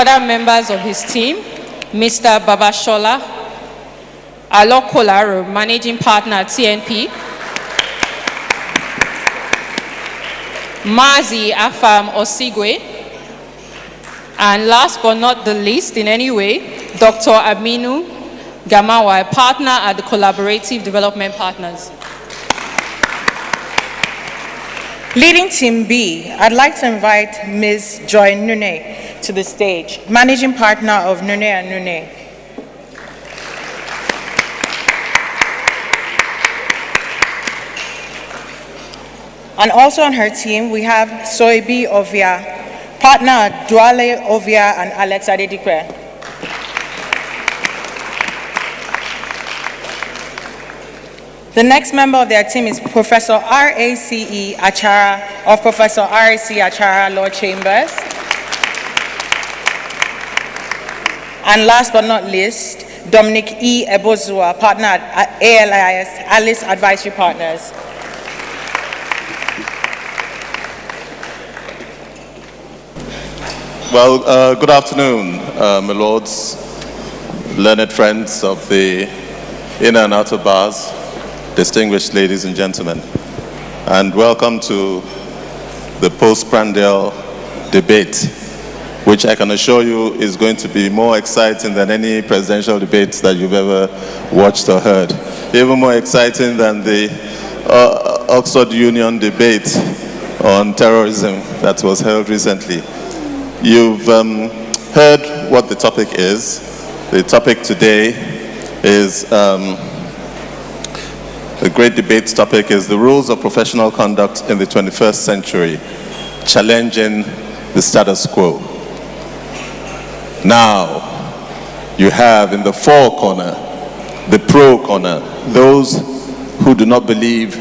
Other members of his team, Mr. Babashola Alokolaro, Managing Partner at TNP, Mazi Afam Osigwe, and last but not the least in any way, Dr. Aminu Gamawa, a partner at the Collaborative Development Partners. Leading Team B, I'd like to invite Ms. Joy Nune to the stage, Managing Partner of Nune & Nune. And also on her team, we have Soibi Ovia, partner at Duale Ovia and Alex Adedikwe. The next member of their team is Professor R.A.C.E. Achara of Professor R.A.C. Achara Law Chambers. And last but not least, Dominic E. Ebozua, partner at ALIS, Alice Advisory Partners. Well, good afternoon, my lords, learned friends of the inner and outer bars, distinguished ladies and gentlemen, and welcome to the post-prandial debate, which I can assure you is going to be more exciting than any presidential debates that you've ever watched or heard. Even more exciting than the Oxford Union debate on terrorism that was held recently. You've heard what the topic is. The topic today is the great debate topic is the rules of professional conduct in the 21st century, challenging the status quo. Now, you have in the fore corner, the pro corner, those who do not believe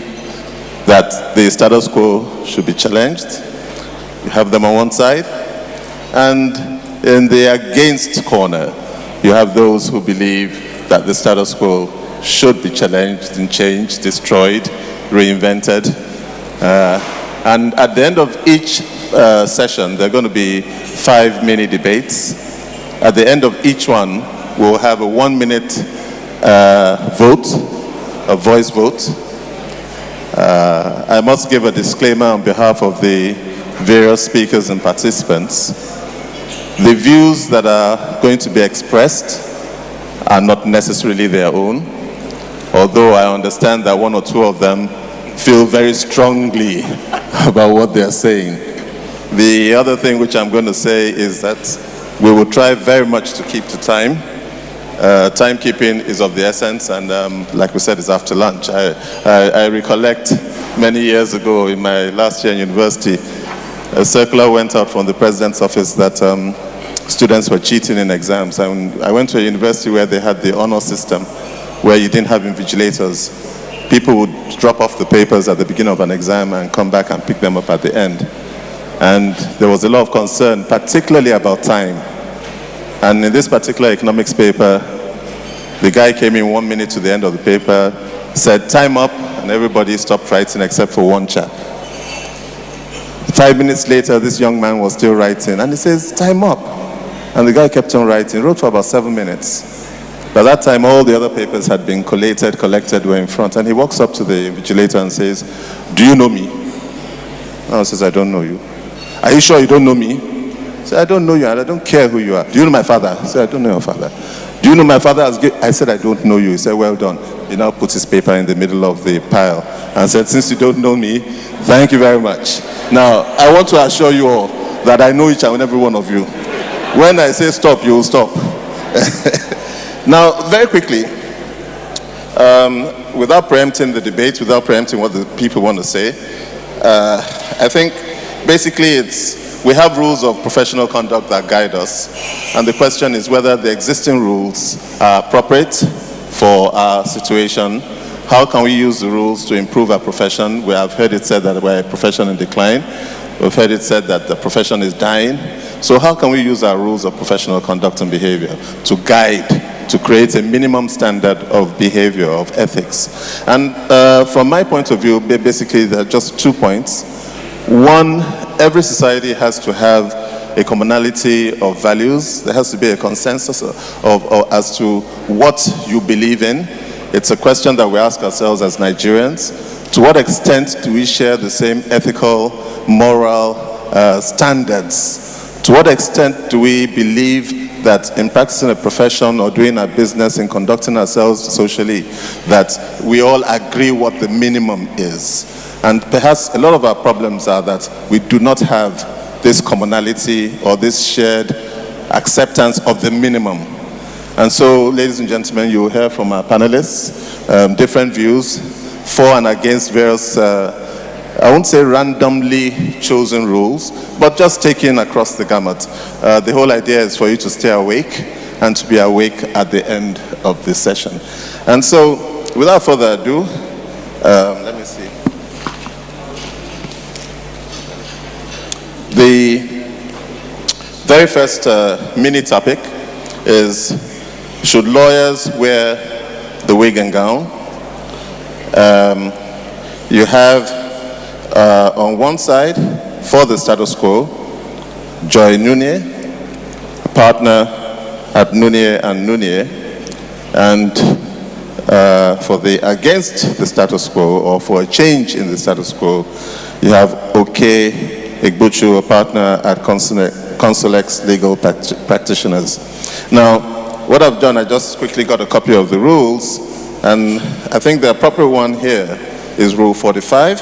that the status quo should be challenged. You have them on one side. And in the against corner, you have those who believe that the status quo should be challenged and changed, destroyed, reinvented. And at the end of each session, there are going to be 5 mini debates. At the end of each one, we'll have a 1-minute vote, a voice vote. I must give a disclaimer on behalf of the various speakers and participants. The views that are going to be expressed are not necessarily their own, although I understand that 1 or 2 of them feel very strongly about what they're saying. The other thing which I'm going to say is that we will try very much to keep to time. Timekeeping is of the essence, and like we said, it's after lunch. I recollect many years ago in my last year in university, a circular went out from the president's office that students were cheating in exams. And I went to a university where they had the honor system, where you didn't have invigilators. People would drop off the papers at the beginning of an exam and come back and pick them up at the end. And there was a lot of concern, particularly about time. And in this particular economics paper, the guy came in 1 minute to the end of the paper, said, "Time up," and everybody stopped writing except for one chap. 5 minutes later, this young man was still writing, and he says, "Time up." And the guy kept on writing, wrote for about 7 minutes. By that time, all the other papers had been collected, were in front. And he walks up to the invigilator and says, "Do you know me?" And he says, "I don't know you." "Are you sure you don't know me?" He said, "I don't know you, and I don't care who you are." "Do you know my father?" I said, "I don't know your father." "Do you know my father?" I said, "I don't know you." He said, "Well done." He now put his paper in the middle of the pile and said, "Since you don't know me, thank you very much. Now, I want to assure you all that I know each and every one of you. When I say stop, you will stop." Now, very quickly, without preempting the debate, without preempting what the people want to say, I think basically we have rules of professional conduct that guide us, and the question is whether the existing rules are appropriate for our situation. How can we use the rules to improve our profession? We have heard it said that we're a profession in decline. We've heard it said that the profession is dying. So how can we use our rules of professional conduct and behavior to guide, to create a minimum standard of behavior, of ethics? And from my point of view, basically there are just 2 points. One, every society has to have a commonality of values. There has to be a consensus as to what you believe in. It's a question that we ask ourselves as Nigerians. To what extent do we share the same ethical, moral standards? To what extent do we believe that in practicing a profession or doing our business and conducting ourselves socially, that we all agree what the minimum is? And perhaps a lot of our problems are that we do not have this commonality or this shared acceptance of the minimum. And so, ladies and gentlemen, you will hear from our panelists different views for and against various, I won't say randomly chosen rules, but just taken across the gamut. The whole idea is for you to stay awake and to be awake at the end of this session. And so, without further ado, let me see. The very first mini topic is, should lawyers wear the wig and gown? You have on one side, for the status quo, Joy Nunye, partner at Nunye and Nunye, and for the against the status quo, or for a change in the status quo, you have Oke Igbuchu, a partner at Consulex Legal Practitioners. Now, what I've done, I just quickly got a copy of the rules, and I think the appropriate one here is Rule 45.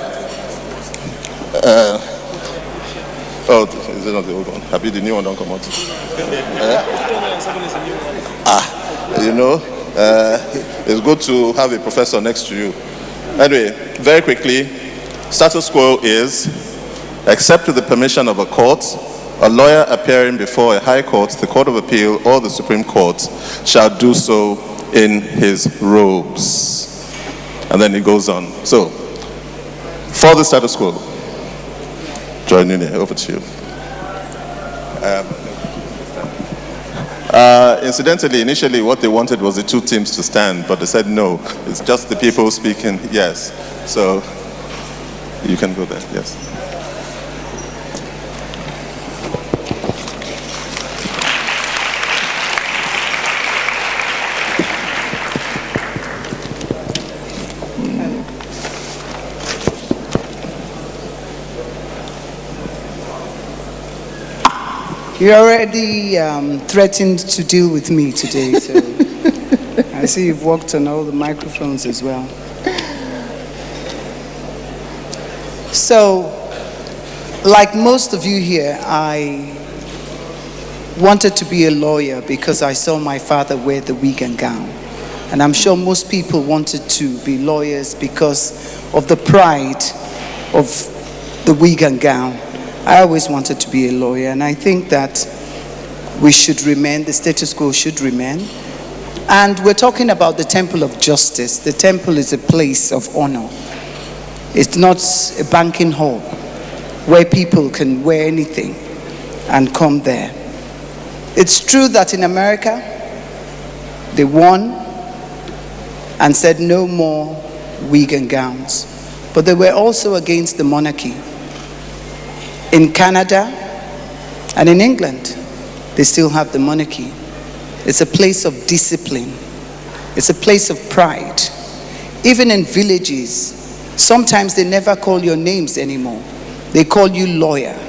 Oh, is it not the old one? Have you the new one? Don't come out. You know, it's good to have a professor next to you. Anyway, very quickly, status quo is, except with the permission of a court, a lawyer appearing before a high court, the Court of Appeal, or the Supreme Court shall do so in his robes. And then it goes on. So, for the status quo, Joy Nunye, over to you. Incidentally, initially what they wanted was the two teams to stand, but they said no, it's just the people speaking, yes. So, you can go there, yes. You already threatened to deal with me today, so I see you've worked on all the microphones as well. So, like most of you here, I wanted to be a lawyer because I saw my father wear the wig and gown. And I'm sure most people wanted to be lawyers because of the pride of the wig and gown. I always wanted to be a lawyer, and I think that we should remain, the status quo should remain. And we're talking about the temple of justice. The temple is a place of honor. It's not a banking hall where people can wear anything and come there. It's true that in America, they won and said no more wig and gowns. But they were also against the monarchy. In Canada and in England, they still have the monarchy. It's a place of discipline. It's a place of pride. Even in villages, sometimes they never call your names anymore. They call you lawyer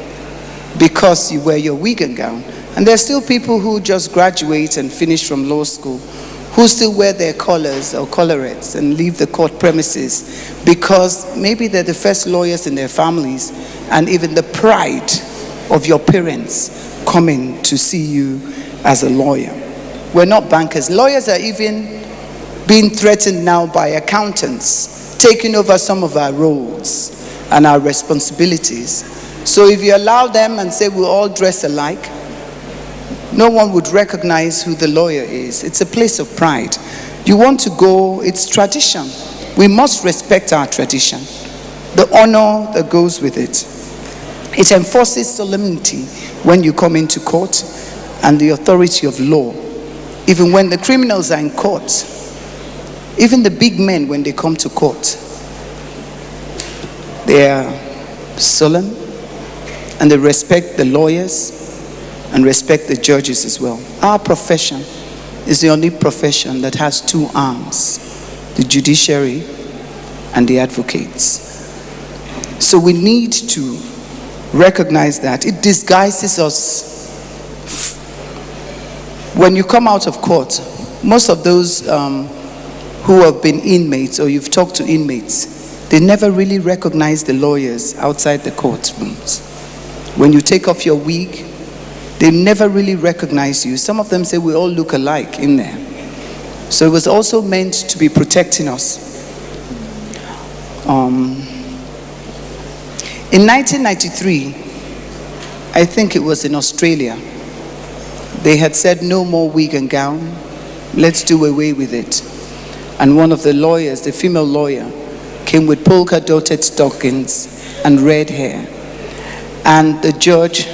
because you wear your wig and gown. And there's still people who just graduate and finish from law school who still wear their collars or collarettes and leave the court premises because maybe they're the first lawyers in their families, and even the pride of your parents coming to see you as a lawyer. We're not bankers. Lawyers are even being threatened now by accountants, taking over some of our roles and our responsibilities. So if you allow them and say we'll all dress alike, no one would recognize who the lawyer is. It's a place of pride. You want to go, it's tradition. We must respect our tradition. The honor that goes with it. It enforces solemnity when you come into court and the authority of law. Even when the criminals are in court, even the big men when they come to court, they are solemn and they respect the lawyers and respect the judges as well. Our profession is the only profession that has two arms, the judiciary and the advocates. So we need to recognize that. It disguises us. When you come out of court, most of those who have been inmates, or you've talked to inmates, they never really recognize the lawyers outside the courtrooms. When you take off your wig, they never really recognize you. Some of them say we all look alike in there. So it was also meant to be protecting us. In 1993, I think it was in Australia, they had said no more wig and gown, let's do away with it. And one of the lawyers, the female lawyer, came with polka-dotted stockings and red hair. And the judge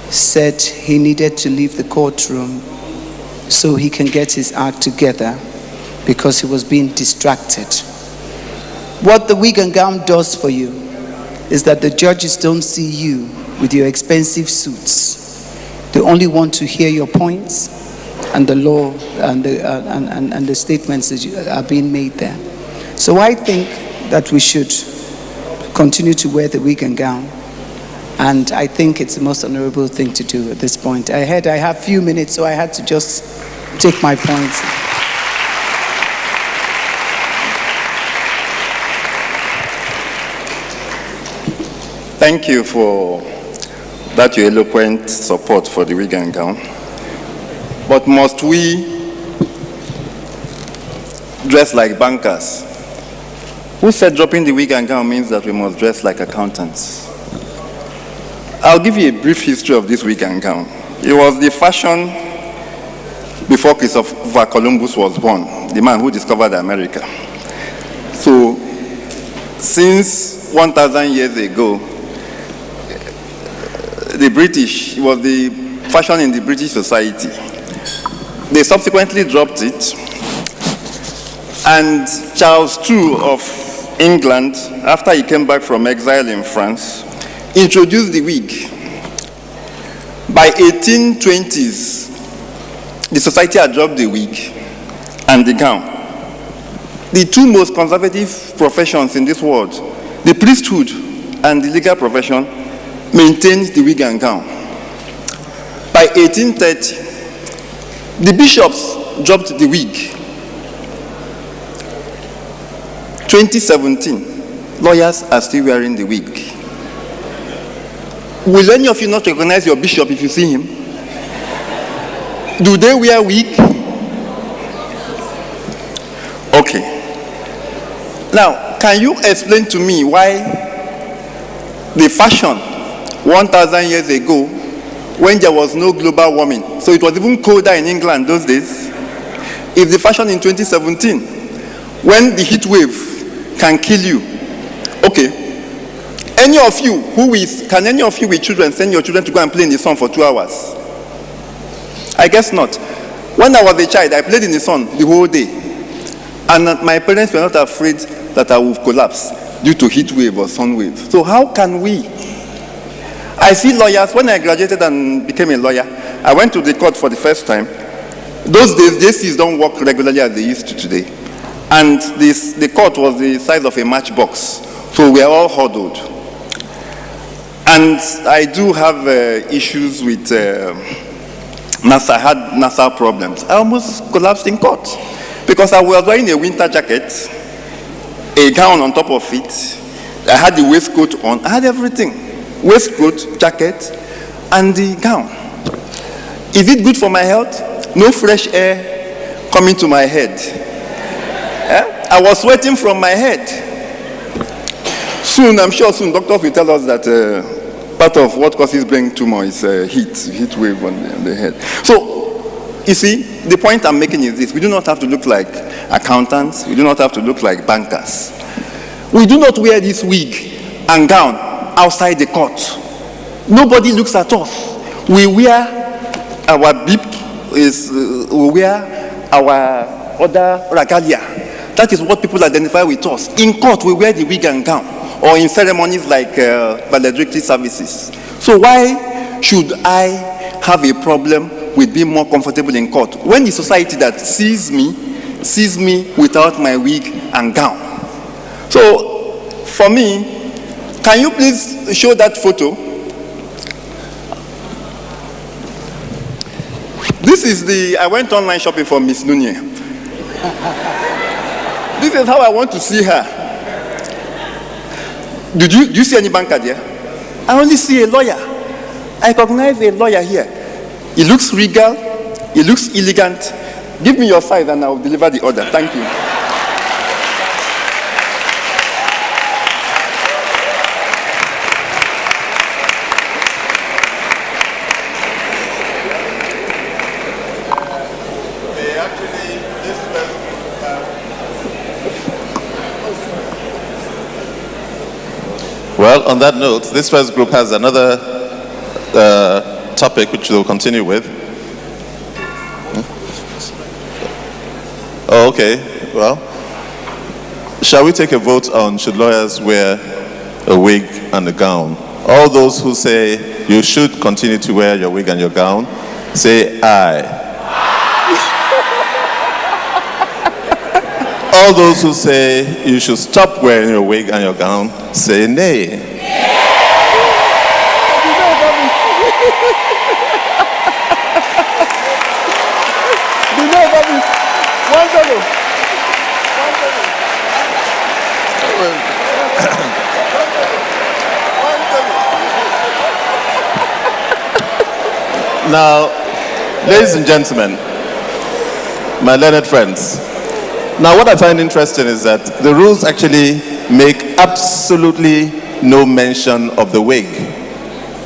said he needed to leave the courtroom so he can get his act together because he was being distracted. What the wig and gown does for you is that the judges don't see you with your expensive suits. They only want to hear your points and the law and the statements that are being made there. So I think that we should continue to wear the wig and gown. And I think it's the most honorable thing to do at this point. I have a few minutes, so I had to just take my points. Thank you for that your eloquent support for the wig and gown. But must we dress like bankers? Who said dropping the wig and gown means that we must dress like accountants? I'll give you a brief history of this wig and gown. It was the fashion before Christopher Columbus was born, the man who discovered America. So, since 1,000 years ago, the British, it was the fashion in the British society. They subsequently dropped it, and Charles II of England, after he came back from exile in France, introduced the wig. By 1820s, the society had dropped the wig and the gown. The two most conservative professions in this world, the priesthood and the legal profession, maintained the wig and gown. By 1830, the bishops dropped the wig. 2017, lawyers are still wearing the wig. Will any of you not recognize your bishop if you see him? Do they wear wig? Okay. Now, can you explain to me why the fashion 1,000 years ago, when there was no global warming, so it was even colder in England those days, if the fashion in 2017, when the heat wave can kill you, okay, can any of you with children send your children to go and play in the sun for 2 hours? I guess not. When I was a child, I played in the sun the whole day. And my parents were not afraid that I would collapse due to heat wave or sun wave. So how can we? I see lawyers, when I graduated and became a lawyer, I went to the court for the first time. Those days, JCs don't work regularly as they used to today. And the court was the size of a matchbox. So we are all huddled. And I do have issues with NASA. I had NASA problems. I almost collapsed in court because I was wearing a winter jacket, a gown on top of it. I had the waistcoat on. I had everything. Waistcoat, jacket, and the gown. Is it good for my health? No fresh air coming to my head. I was sweating from my head. Soon, I'm sure soon, doctors will tell us that part of what causes brain tumor is heat wave on the head. So, you see, the point I'm making is this. We do not have to look like accountants. We do not have to look like bankers. We do not wear this wig and gown outside the court. Nobody looks at us. We wear our bib, we wear our other regalia. That is what people identify with us. In court, we wear the wig and gown, or in ceremonies like valedictory services. So why should I have a problem with being more comfortable in court. When the society that sees me without my wig and gown. So, for me, can you please show that photo? This is I went online shopping for Miss Nunye. This is how I want to see her. Do you see any banker there? I only see a lawyer. I recognize a lawyer here. He looks regal. He looks elegant. Give me your size and I will deliver the order. Thank you. Well, on that note, this first group has another topic which we'll continue with. Oh, okay. Well, shall we take a vote on should lawyers wear a wig and a gown? All those who say you should continue to wear your wig and your gown, say aye. All those who say you should stop wearing your wig and your gown, say nay. Now, ladies and gentlemen, my learned friends, now what I find interesting is that the rules actually make absolutely no mention of the wig.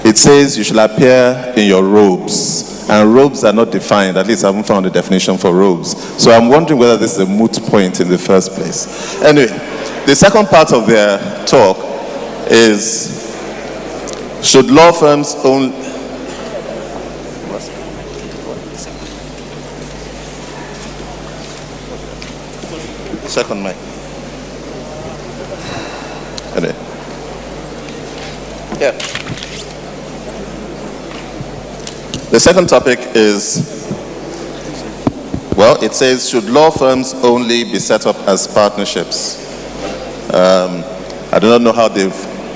It says you shall appear in your robes, and robes are not defined. At least I haven't found a definition for robes. So I'm wondering whether this is a moot point in the first place. Anyway, the second part of their talk is, should law firms own... Second mic. Anyway. Yeah. The second topic is, well, it says, should law firms only be set up as partnerships? I do not know how they've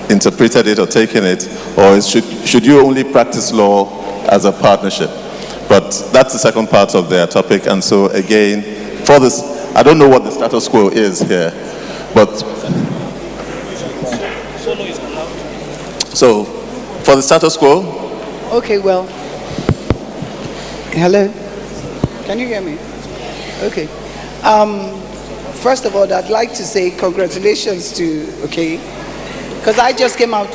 interpreted it or taken it, or should you only practice law as a partnership? But that's the second part of their topic, and so again, for this, I don't know what the status quo is here, but so for the status quo. Okay, well, hello, can you hear me? Okay. First of all, I'd like to say congratulations to, okay, because I just came out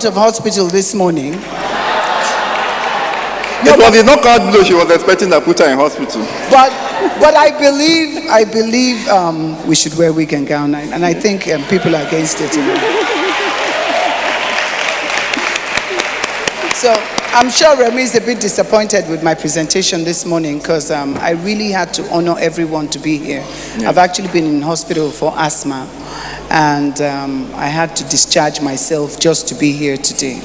of hospital this morning. It was a knockout blow. She was expecting to put her in hospital. But I believe we should wear wig and gown, and I think people are against it. So I'm sure Remy is a bit disappointed with my presentation this morning because I really had to honor everyone to be here. Yeah. I've actually been in hospital for asthma, and I had to discharge myself just to be here today.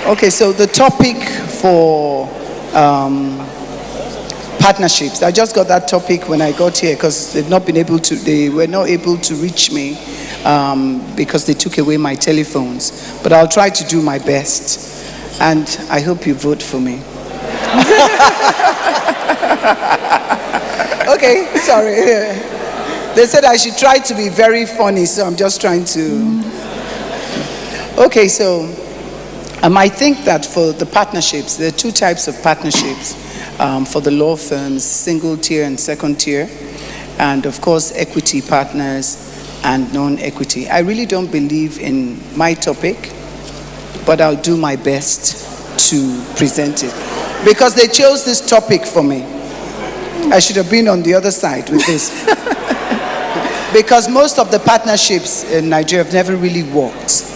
Okay, so the topic for partnerships. I just got that topic when I got here because they were not able to reach me because they took away my telephones. But I'll try to do my best, and I hope you vote for me. Okay, sorry. They said I should try to be very funny, so I'm just trying to. Okay, so. I think that for the partnerships, there are two types of partnerships for the law firms, single tier and second tier, and of course equity partners and non-equity. I really don't believe in my topic, but I'll do my best to present it. Because they chose this topic for me. I should have been on the other side with this. Because most of the partnerships in Nigeria have never really worked.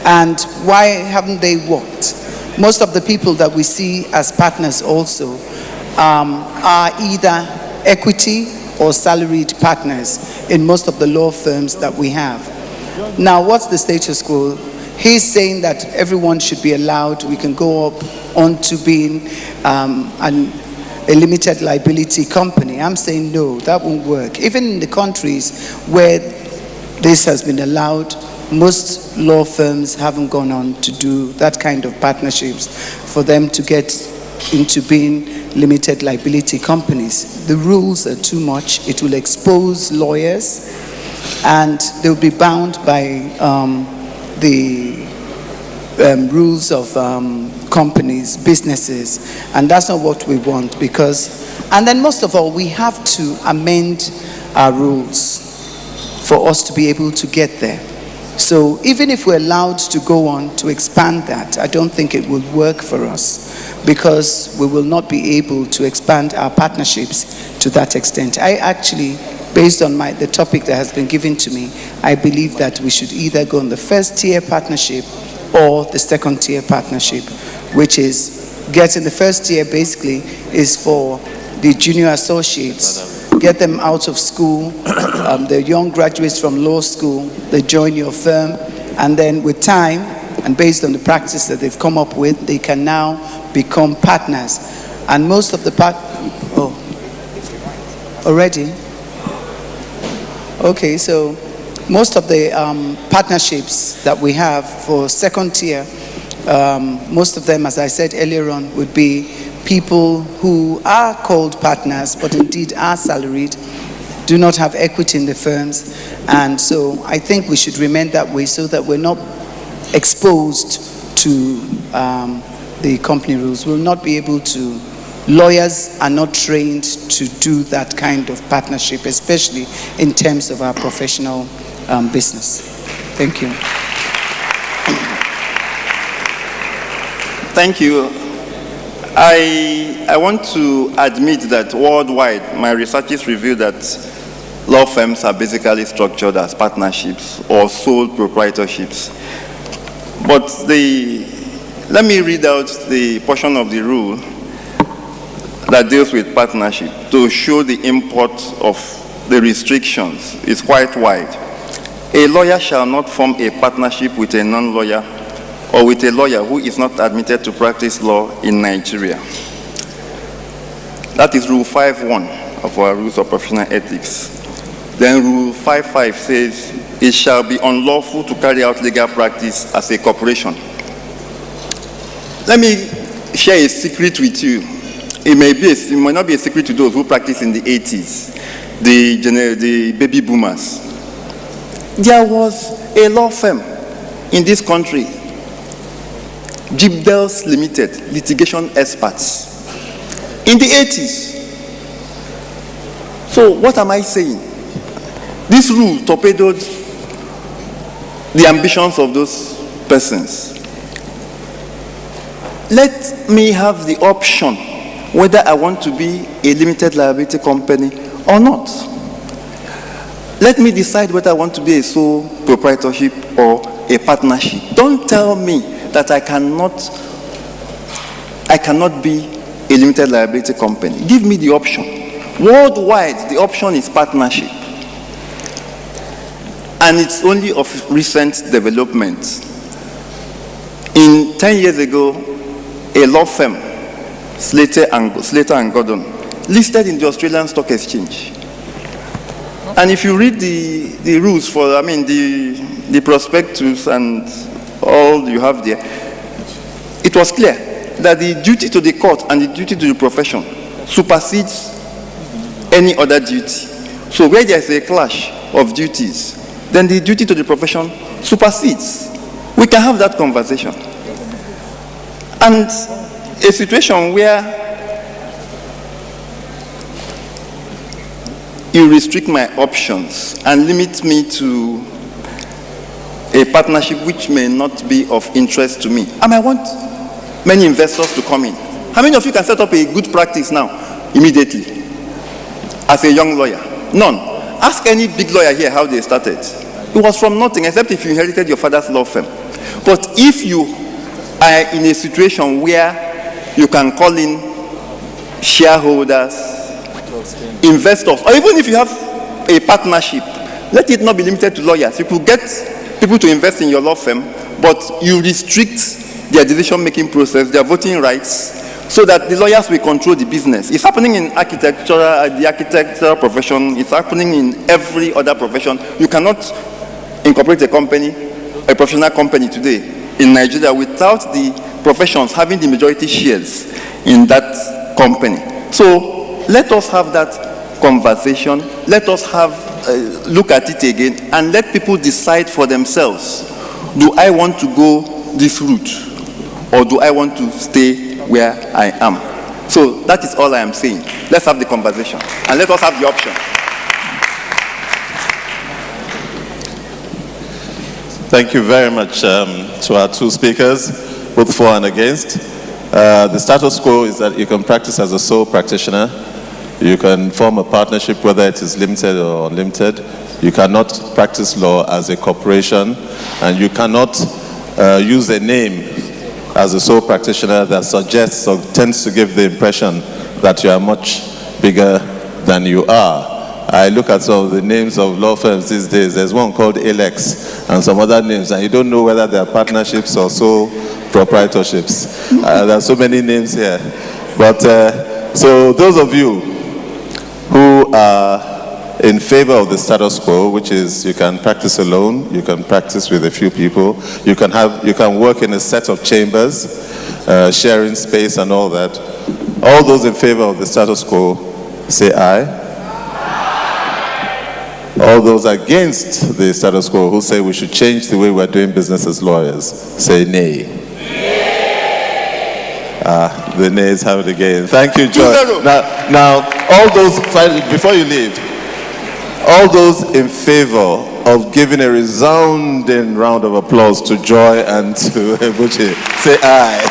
And why haven't they worked? Most of the people that we see as partners also are either equity or salaried partners. in most of the law firms that we have. Now, what's the status quo? He's saying that everyone should be allowed, we can go up onto being a limited liability company. I'm saying no, that won't work. Even in the countries where this has been allowed, most law firms haven't gone on to do that kind of partnerships for them to get into being limited liability companies. The rules are too much. It will expose lawyers, and they'll be bound by the rules of companies, businesses, and that's not what we want. And then most of all, we have to amend our rules for us to be able to get there. So even if we're allowed to go on to expand that, I don't think it will work for us, because we will not be able to expand our partnerships to that extent. I actually, based on the topic that has been given to me, I believe that we should either go on the first tier partnership or the second tier partnership, which is getting the first tier basically is for the junior associates. Get them out of school, the young graduates from law school, they join your firm, and then with time, and based on the practice that they've come up with, they can now become partners. And most of the already? Okay, so most of the partnerships that we have for second tier, most of them, as I said earlier on, would be people who are called partners, but indeed are salaried, do not have equity in the firms. And so I think we should remain that way so that we're not exposed to the company rules. We'll not be able to, lawyers are not trained to do that kind of partnership, especially in terms of our professional business. Thank you. Thank you. I want to admit that worldwide, my researches reveal that law firms are basically structured as partnerships or sole proprietorships. But let me read out the portion of the rule that deals with partnership to show the import of the restrictions. It's quite wide. A lawyer shall not form a partnership with a non-lawyer or with a lawyer who is not admitted to practice law in Nigeria. That is Rule 5.1 of our Rules of Professional Ethics. Then Rule 5.5 says, it shall be unlawful to carry out legal practice as a corporation. Let me share a secret with you. It may not be a secret to those who practice in the 80s, the baby boomers. There was a law firm in this country, Gibdels Limited, litigation experts, in the 80s. So what am I saying? This rule torpedoed the ambitions of those persons. Let me have the option whether I want to be a limited liability company or not. Let me decide whether I want to be a sole proprietorship or a partnership. Don't tell me that I cannot be a limited liability company. Give me the option. Worldwide, the option is partnership. And it's only of recent development. 10 years ago, a law firm, Slater and Gordon, listed in the Australian Stock Exchange. And if you read the rules for, the prospectus and all you have there, it was clear that the duty to the court and the duty to the profession supersedes any other duty. So where there is a clash of duties, then the duty to the profession supersedes. We can have that conversation. And a situation where you restrict my options and limit me to a partnership which may not be of interest to me. I might want many investors to come in. How many of you can set up a good practice now, immediately, as a young lawyer? None. Ask any big lawyer here how they started. It was from nothing, except if you inherited your father's law firm. But if you are in a situation where you can call in shareholders, investors, or even if you have a partnership, let it not be limited to lawyers. You could get people to invest in your law firm, but you restrict their decision-making process, their voting rights, so that the lawyers will control the business. It's happening in the architectural profession. It's happening in every other profession. You cannot incorporate a company, a professional company today in Nigeria without the professions having the majority shares in that company. So let us have that conversation. Let us have look at it again and let people decide for themselves. Do I want to go this route or do I want to stay where I am? So that is all I am saying. Let's have the conversation and let us have the option. Thank you very much to our two speakers, both for and against. The status quo is that you can practice as a sole practitioner. You can form a partnership, whether it is limited or unlimited. You cannot practice law as a corporation, and you cannot use a name as a sole practitioner that suggests or tends to give the impression that you are much bigger than you are. I look at some of the names of law firms these days. There's one called Alex and some other names, and you don't know whether they are partnerships or sole proprietorships. There are so many names here. But so those of you who are in favor of the status quo, which is you can practice alone, you can practice with a few people, you can work in a set of chambers, sharing space and all that. All those in favor of the status quo, say aye. All those against the status quo who say we should change the way we're doing business as lawyers, say nay. The nays have it again. Thank you, Joy. Now, all those, before you leave, all those in favor of giving a resounding round of applause to Joy and to Ebuchi, say aye.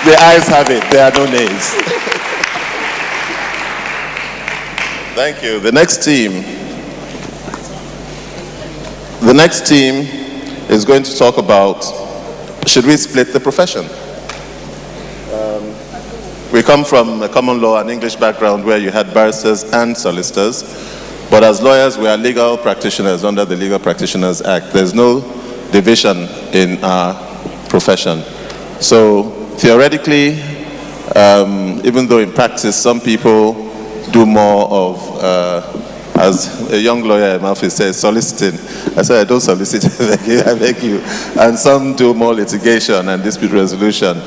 The ayes have it. There are no nays. Thank you. The next team is going to talk about, should we split the profession? We come from a common law and English background where you had barristers and solicitors, but as lawyers we are legal practitioners under the Legal Practitioners Act. There's no division in our profession. So theoretically, even though in practice some people do more of, as a young lawyer in my office says, soliciting. I said, I don't solicit, I beg you. And some do more litigation and dispute resolution.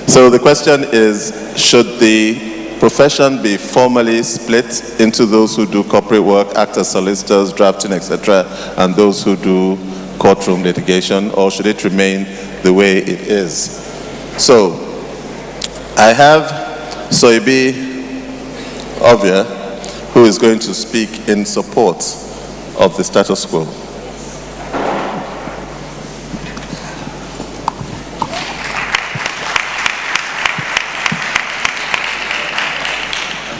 So the question is, should the profession be formally split into those who do corporate work, act as solicitors, drafting, etc., and those who do courtroom litigation, or should it remain the way it is? So, I have Soibi Ovia, who is going to speak in support of the status quo. I'm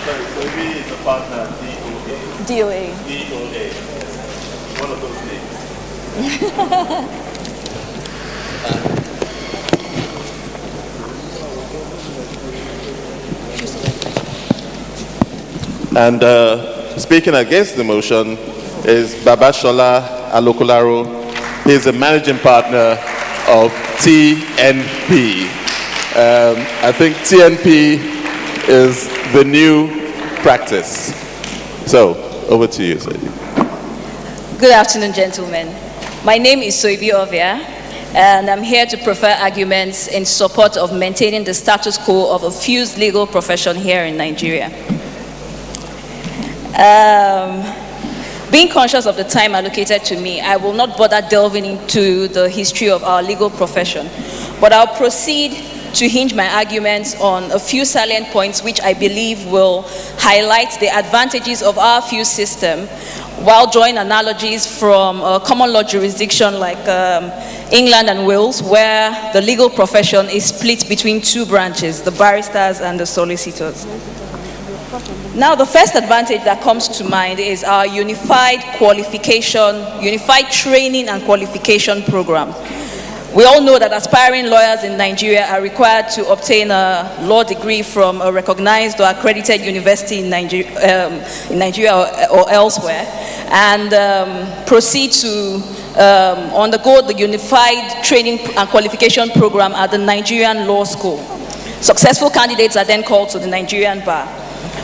sorry, Soibi is a partner at DOA. DOA. DOA. One of those names. And speaking against the motion is Babashola Alokularo. He is the managing partner of TNP. I think TNP is the new practice. So, over to you, Soibi. Good afternoon, gentlemen. My name is Soibi Ovia, and I'm here to prefer arguments in support of maintaining the status quo of a fused legal profession here in Nigeria. Being conscious of the time allocated to me, I will not bother delving into the history of our legal profession, but I'll proceed to hinge my arguments on a few salient points which I believe will highlight the advantages of our fused system while drawing analogies from a common law jurisdiction like England and Wales, where the legal profession is split between two branches, the barristers and the solicitors. Now, the first advantage that comes to mind is our unified training and qualification program. We all know that aspiring lawyers in Nigeria are required to obtain a law degree from a recognized or accredited university in Nigeria or elsewhere, and proceed to undergo the Unified Training and Qualification Program at the Nigerian Law School. Successful candidates are then called to the Nigerian bar.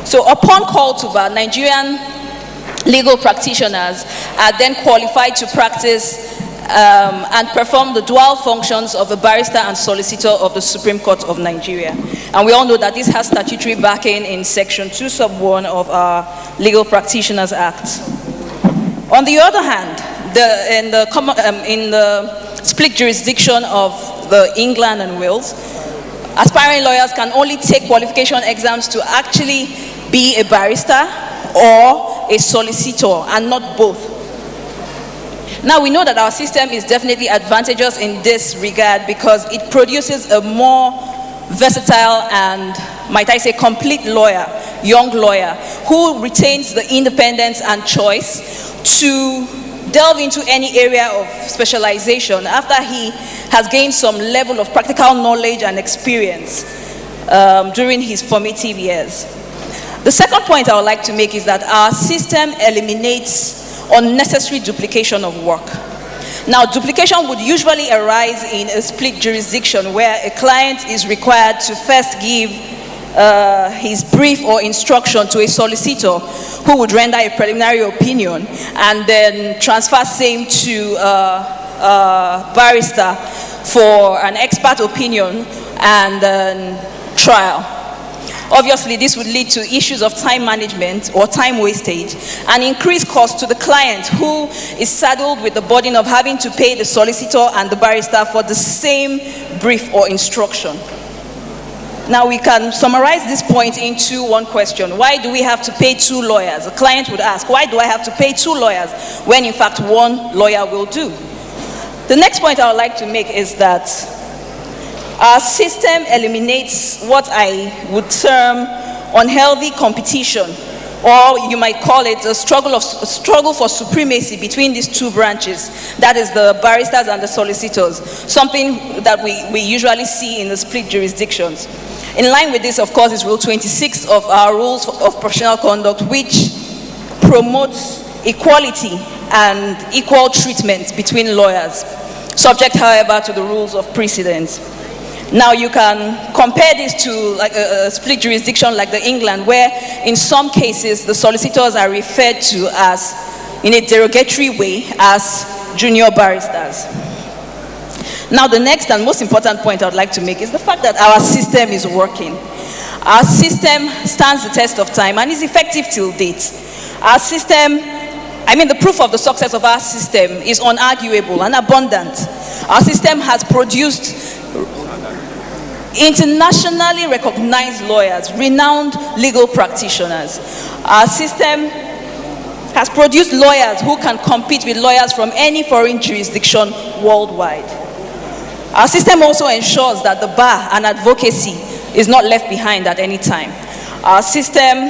So upon call to bar, Nigerian legal practitioners are then qualified to practice and perform the dual functions of a barrister and solicitor of the Supreme Court of Nigeria. And we all know that this has statutory backing in Section 2 sub 1 of our Legal Practitioners Act. On the other hand, in the split jurisdiction of the England and Wales, aspiring lawyers can only take qualification exams to actually be a barrister or a solicitor, and not both. Now, we know that our system is definitely advantageous in this regard because it produces a more versatile and, might I say, complete lawyer, young lawyer, who retains the independence and choice to delve into any area of specialization after he has gained some level of practical knowledge and experience during his formative years. The second point I would like to make is that our system eliminates unnecessary duplication of work. Now, duplication would usually arise in a split jurisdiction where a client is required to first give his brief or instruction to a solicitor who would render a preliminary opinion and then transfer same to a barrister for an expert opinion and then trial. Obviously, this would lead to issues of time management or time wastage and increased cost to the client who is saddled with the burden of having to pay the solicitor and the barrister for the same brief or instruction. Now, we can summarize this point into one question. Why do we have to pay two lawyers? A client would ask, why do I have to pay two lawyers when in fact one lawyer will do? The next point I would like to make is that our system eliminates what I would term unhealthy competition, or you might call it a struggle for supremacy between these two branches, that is the barristers and the solicitors, something that we usually see in the split jurisdictions. In line with this, of course, is Rule 26 of our Rules of Professional Conduct, which promotes equality and equal treatment between lawyers, subject, however, to the rules of precedence. Now, you can compare this to like a split jurisdiction like the England, where in some cases the solicitors are referred to as, in a derogatory way, as junior barristers. Now, the next and most important point I would like to make is the fact that our system is working. Our system stands the test of time and is effective till date. Our system, the proof of the success of our system is unarguable and abundant. Our system has produced internationally recognized lawyers, renowned legal practitioners. Our system has produced lawyers who can compete with lawyers from any foreign jurisdiction worldwide. Our system also ensures that the bar and advocacy is not left behind at any time. Our system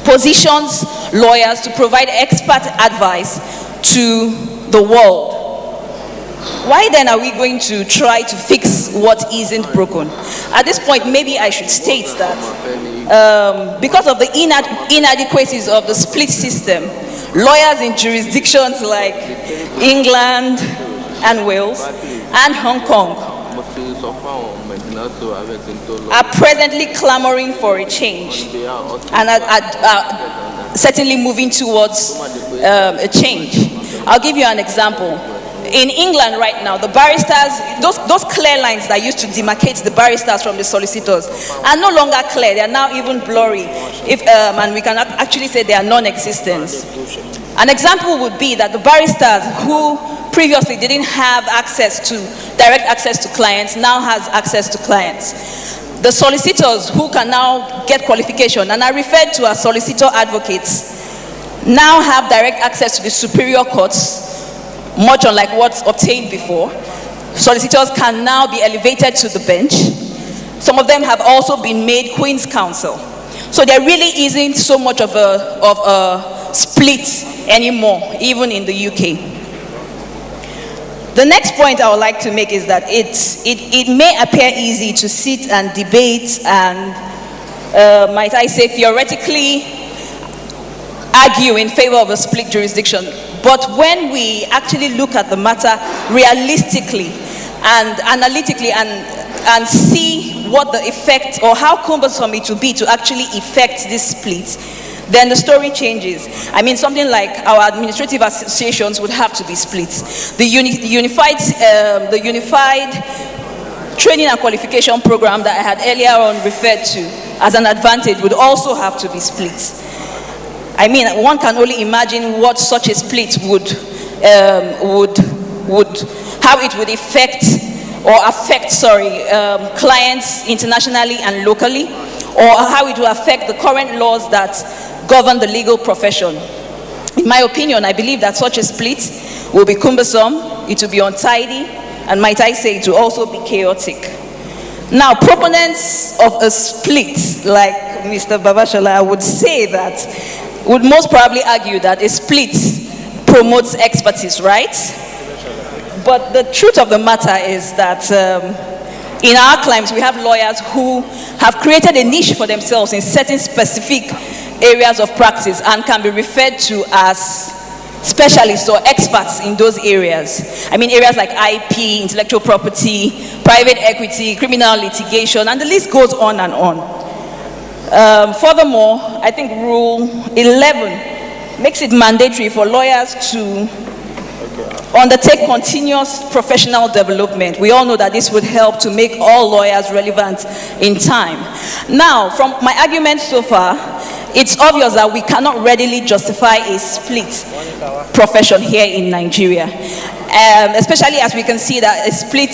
positions lawyers to provide expert advice to the world. Why then are we going to try to fix what isn't broken? At this point, maybe I should state that because of the inadequacies of the split system, lawyers in jurisdictions like England and Wales and Hong Kong are presently clamoring for a change and are certainly moving towards a change. I'll give you an example. In England right now, the barristers, those clear lines that used to demarcate the barristers from the solicitors are no longer clear. They are now even blurry, and we can actually say they are non-existent. An example would be that the barristers who previously didn't have direct access to clients now has access to clients. The solicitors who can now get qualification and are referred to as solicitor advocates now have direct access to the superior courts, much unlike what's obtained before. Solicitors can now be elevated to the bench. Some of them have also been made Queen's Counsel. So there really isn't so much of a split anymore, even in the UK. The next point I would like to make is that it may appear easy to sit and debate and, might I say, theoretically argue in favor of a split jurisdiction. But when we actually look at the matter realistically and analytically and see what the effect or how cumbersome it will be to actually effect this split, then the story changes. I mean, something like our administrative associations would have to be split. The unified training and qualification program that I had earlier on referred to as an advantage would also have to be split. I mean, one can only imagine what such a split how it would affect clients internationally and locally, or how it will affect the current laws that govern the legal profession. In my opinion, I believe that such a split will be cumbersome, it will be untidy, and might I say, it will also be chaotic. Now, proponents of a split, like Mr. Babashola, I would say that, would most probably argue that a split promotes expertise, right? But the truth of the matter is that in our climes, we have lawyers who have created a niche for themselves in certain specific areas of practice and can be referred to as specialists or experts in those areas. I mean, areas like IP, intellectual property, private equity, criminal litigation, and the list goes on and on. Furthermore, I think Rule 11 makes it mandatory for lawyers to undertake continuous professional development. We all know that this would help to make all lawyers relevant in time. Now, from my argument so far, it's obvious that we cannot readily justify a split profession here in Nigeria, especially as we can see that a split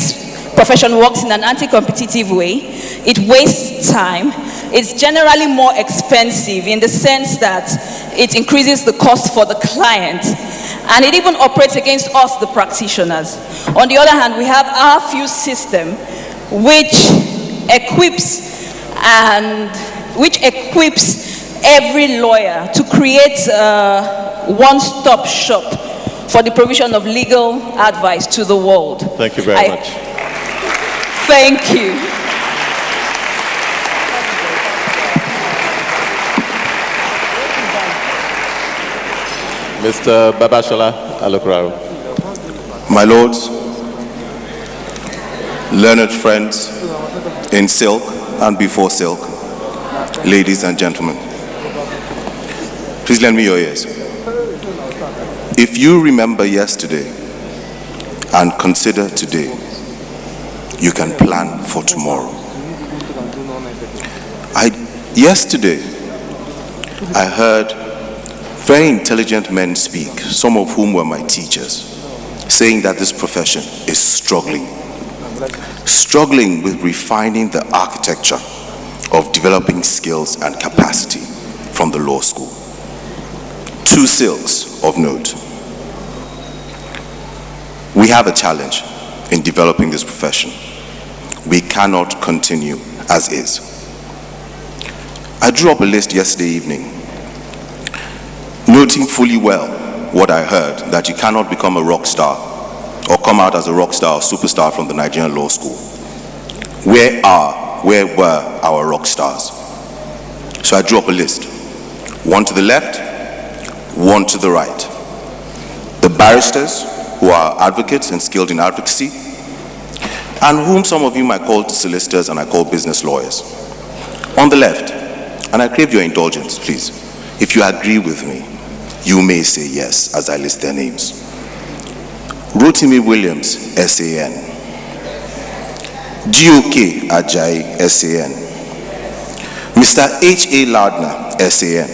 profession works in an anti-competitive way. It wastes time. It's generally more expensive in the sense that it increases the cost for the client, and it even operates against us, the practitioners. On the other hand, we have our fuse system, which equips every lawyer to create a one-stop shop for the provision of legal advice to the world. Thank you very much. Thank you. Mr. Babashola Alokraru. My lords, learned friends in silk and before silk, ladies and gentlemen, please lend me your ears. If you remember yesterday and consider today, you can plan for tomorrow. Yesterday, I heard very intelligent men speak, some of whom were my teachers, saying that this profession is struggling with refining the architecture of developing skills and capacity from the law school. Two silks of note. We have a challenge in developing this profession. We cannot continue as is. I drew up a list yesterday evening, noting fully well what I heard, that you cannot become a rock star or come out as a rock star or superstar from the Nigerian law school. Where were our rock stars? So I drew up a list. One to the left, one to the right. The barristers who are advocates and skilled in advocacy, and whom some of you might call solicitors and I call business lawyers. On the left, and I crave your indulgence, please. If you agree with me, you may say yes as I list their names. Rotimi Williams, SAN. GOK Ajayi, SAN. Mr. H.A. Lardner, SAN.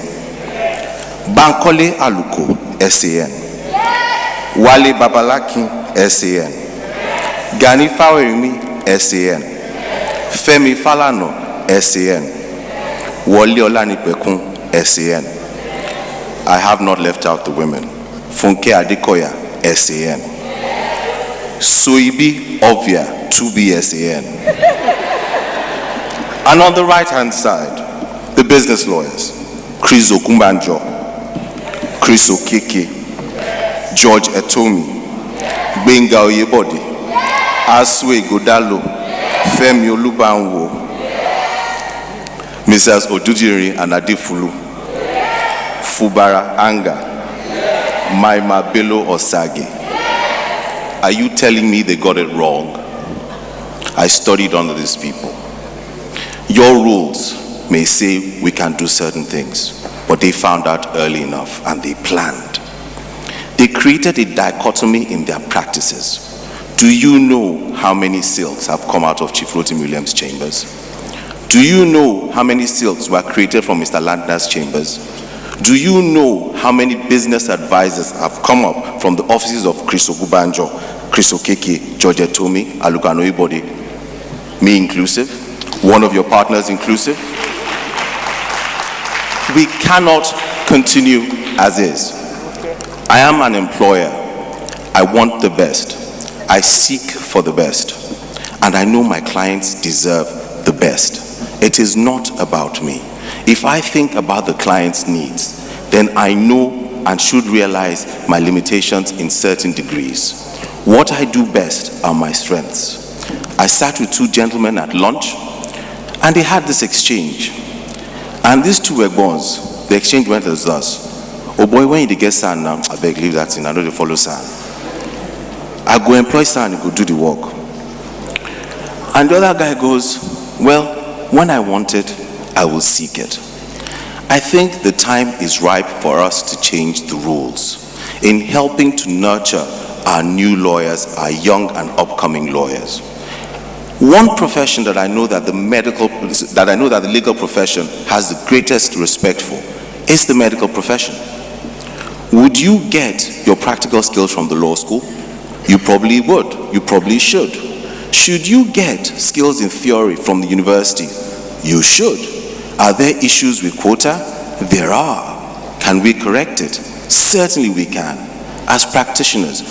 Bankole Aluko, SAN. Wale Babalakin, SAN. Gani Fawerimi, SAN. Femi Falano, SAN. Wole Olanipekun, SAN. I have not left out the women. Funke Adekoya, SAN. Soibi Ovia, 2B SAN. And on the right-hand side, the business lawyers. Chris Okumbanjo, Chris Okeke, George Etomi, Gbenga Oyebode, Aswe Godalo, Femi Olubanwo, Mrs. Odudiri and Adifulu, Fubara Anga, Maima Bello Osage. Are you telling me they got it wrong? I studied under these people. Your rules may say we can do certain things, but they found out early enough and they planned. They created a dichotomy in their practices. Do you know how many silks have come out of Chief Rotimi Williams' chambers? Do you know how many silks were created from Mr. Landner's chambers? Do you know how many business advisors have come up from the offices of Chris Ogubanjo, Chris Okeke, George Etomi, Alugano Ibode, me inclusive, one of your partners inclusive? We cannot continue as is. I am an employer. I want the best. I seek for the best. And I know my clients deserve the best. It is not about me. If I think about the client's needs, then I know and should realize my limitations in certain degrees. What I do best are my strengths. I sat with two gentlemen at lunch, and they had this exchange. And these two were bonds. The exchange went as thus. Oh boy, when you get San now, I beg leave that in. I know they follow San. I go employ San, he go do the work. And the other guy goes, well, when I want it, I will seek it. I think the time is ripe for us to change the rules in helping to nurture our new lawyers, our young and upcoming lawyers. One profession that I know that the legal profession has the greatest respect for is the medical profession. Would you get your practical skills from the law school? You probably would. You probably should. Should you get skills in theory from the university? You should. Are there issues with quota? There are. Can we correct it? Certainly we can. As practitioners,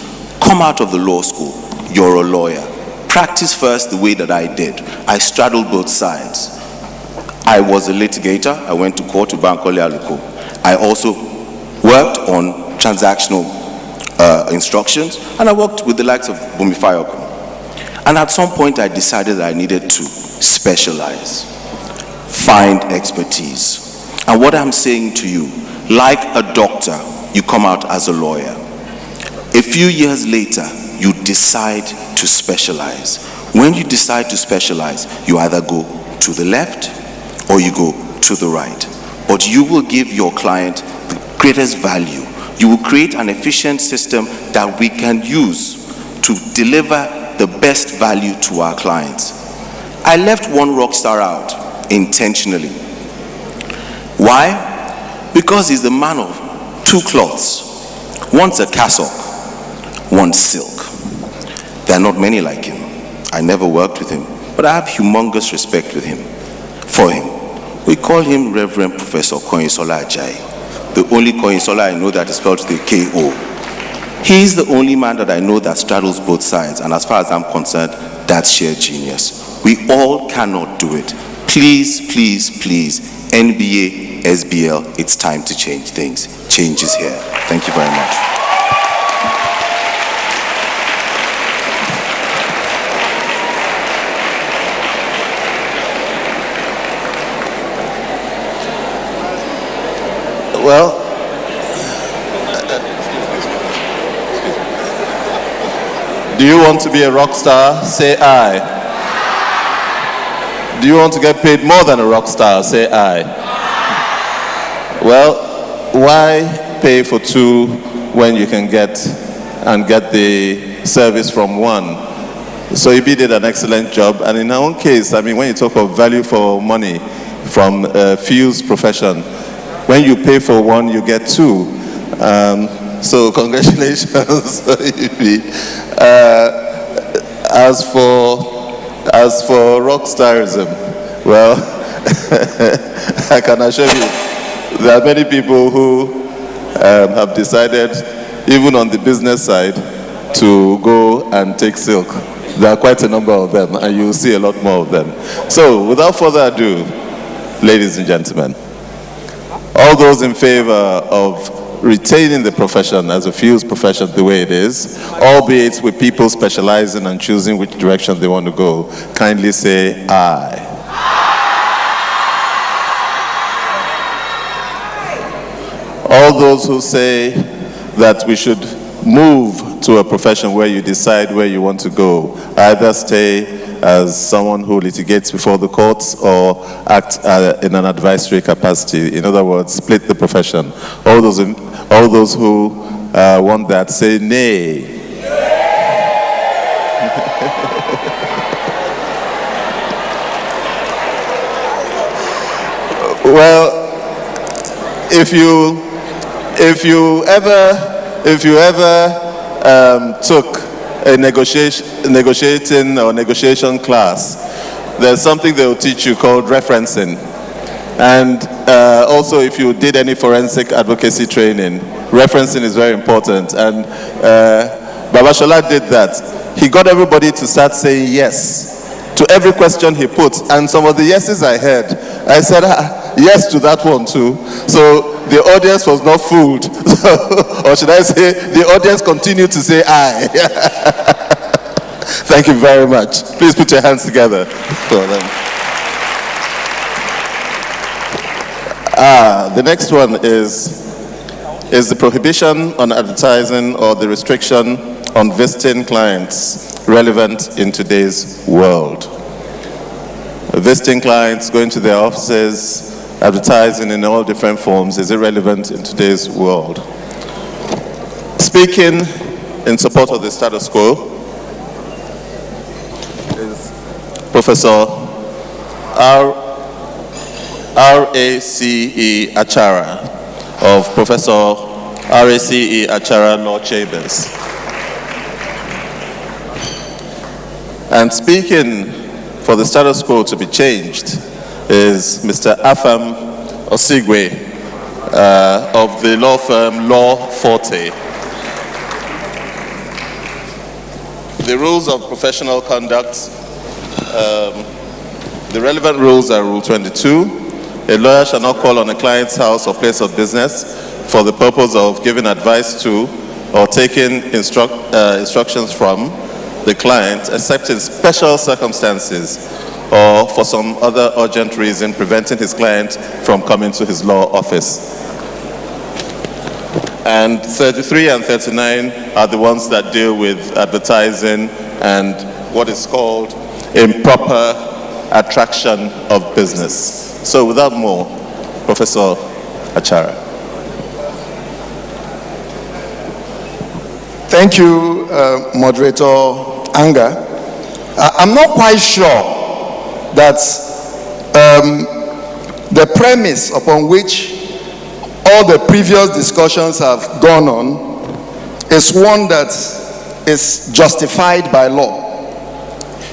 come out of the law school. You're a lawyer. Practice first the way that I did. I straddled both sides. I was a litigator. I went to court to Bankole Aluko. I also worked on transactional instructions, and I worked with the likes of Bumi Fayoko. And at some point I decided that I needed to specialize, find expertise. And what I'm saying to you, like a doctor, you come out as a lawyer. A few years later, you decide to specialize. When you decide to specialize, you either go to the left or you go to the right. But you will give your client the greatest value. You will create an efficient system that we can use to deliver the best value to our clients. I left one rock star out intentionally. Why? Because he's the man of two cloths. One's a cassock, one's silk. There are not many like him. I never worked with him, but I have humongous respect for him. We call him Reverend Professor Koinsola Ajayi. The only Koinsola I know that is spelled with a K-O. He's the only man that I know that straddles both sides, and as far as I'm concerned, that's sheer genius. We all cannot do it. Please, please, please, NBA, SBL, it's time to change things. Change is here. Thank you very much. Well, do you want to be a rock star? Say aye. Do you want to get paid more than a rock star? Say aye. Well, why pay for two when you can get the service from one? So Ibi did an excellent job, and in our own case, I mean, when you talk of value for money from Phil's profession, when you pay for one, you get two. So congratulations, Ibi. As for rock starism, well, I can assure you, there are many people who have decided, even on the business side, to go and take silk. There are quite a number of them, and you'll see a lot more of them. So, without further ado, ladies and gentlemen, all those in favor of retaining the profession as a fields profession the way it is, albeit with people specializing and choosing which direction they want to go, kindly say aye. All those who say that we should move to a profession where you decide where you want to go, either stay as someone who litigates before the courts or act in an advisory capacity. In other words, split the profession. All those who want that say nay. Well, if you ever took a negotiation class, there's something they will teach you called referencing. And also, if you did any forensic advocacy training, referencing is very important. And Babashola did that. He got everybody to start saying yes to every question he put. And some of the yeses I heard, I said yes to that one too. So the audience was not fooled. Or should I say, the audience continued to say aye. Thank you very much. Please put your hands together for them. The next one is the prohibition on advertising or the restriction on visiting clients relevant in today's world. Visiting clients, going to their offices, advertising in all different forms is irrelevant in today's world. Speaking in support of the status quo is Professor R.A.C.E. Achara of Professor R.A.C.E. Achara Law Chambers. And speaking for the status quo to be changed is Mr. Afam Osigwe of the law firm Law Forte. The rules of professional conduct, the relevant rules are Rule 22. A lawyer shall not call on a client's house or place of business for the purpose of giving advice to or taking instructions from the client, except in special circumstances or for some other urgent reason preventing his client from coming to his law office. And 33 and 39 are the ones that deal with advertising and what is called improper attraction of business. So without more, Professor Achara. Thank you, Moderator Anga. I'm not quite sure that the premise upon which all the previous discussions have gone on is one that is justified by law.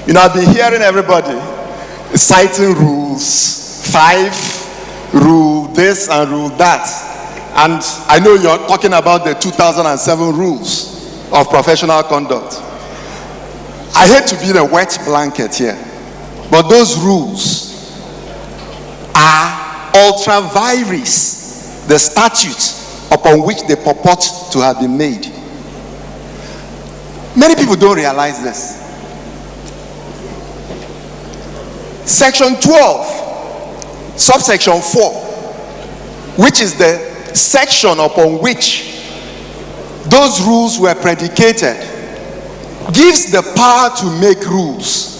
You know, I've been hearing everybody citing rules, 5, rule this and rule that. And I know you're talking about the 2007 rules of professional conduct. I hate to be the wet blanket here, but those rules are ultra vires, the statute upon which they purport to have been made. Many people don't realize this. Section 12, subsection 4, which is the section upon which those rules were predicated, gives the power to make rules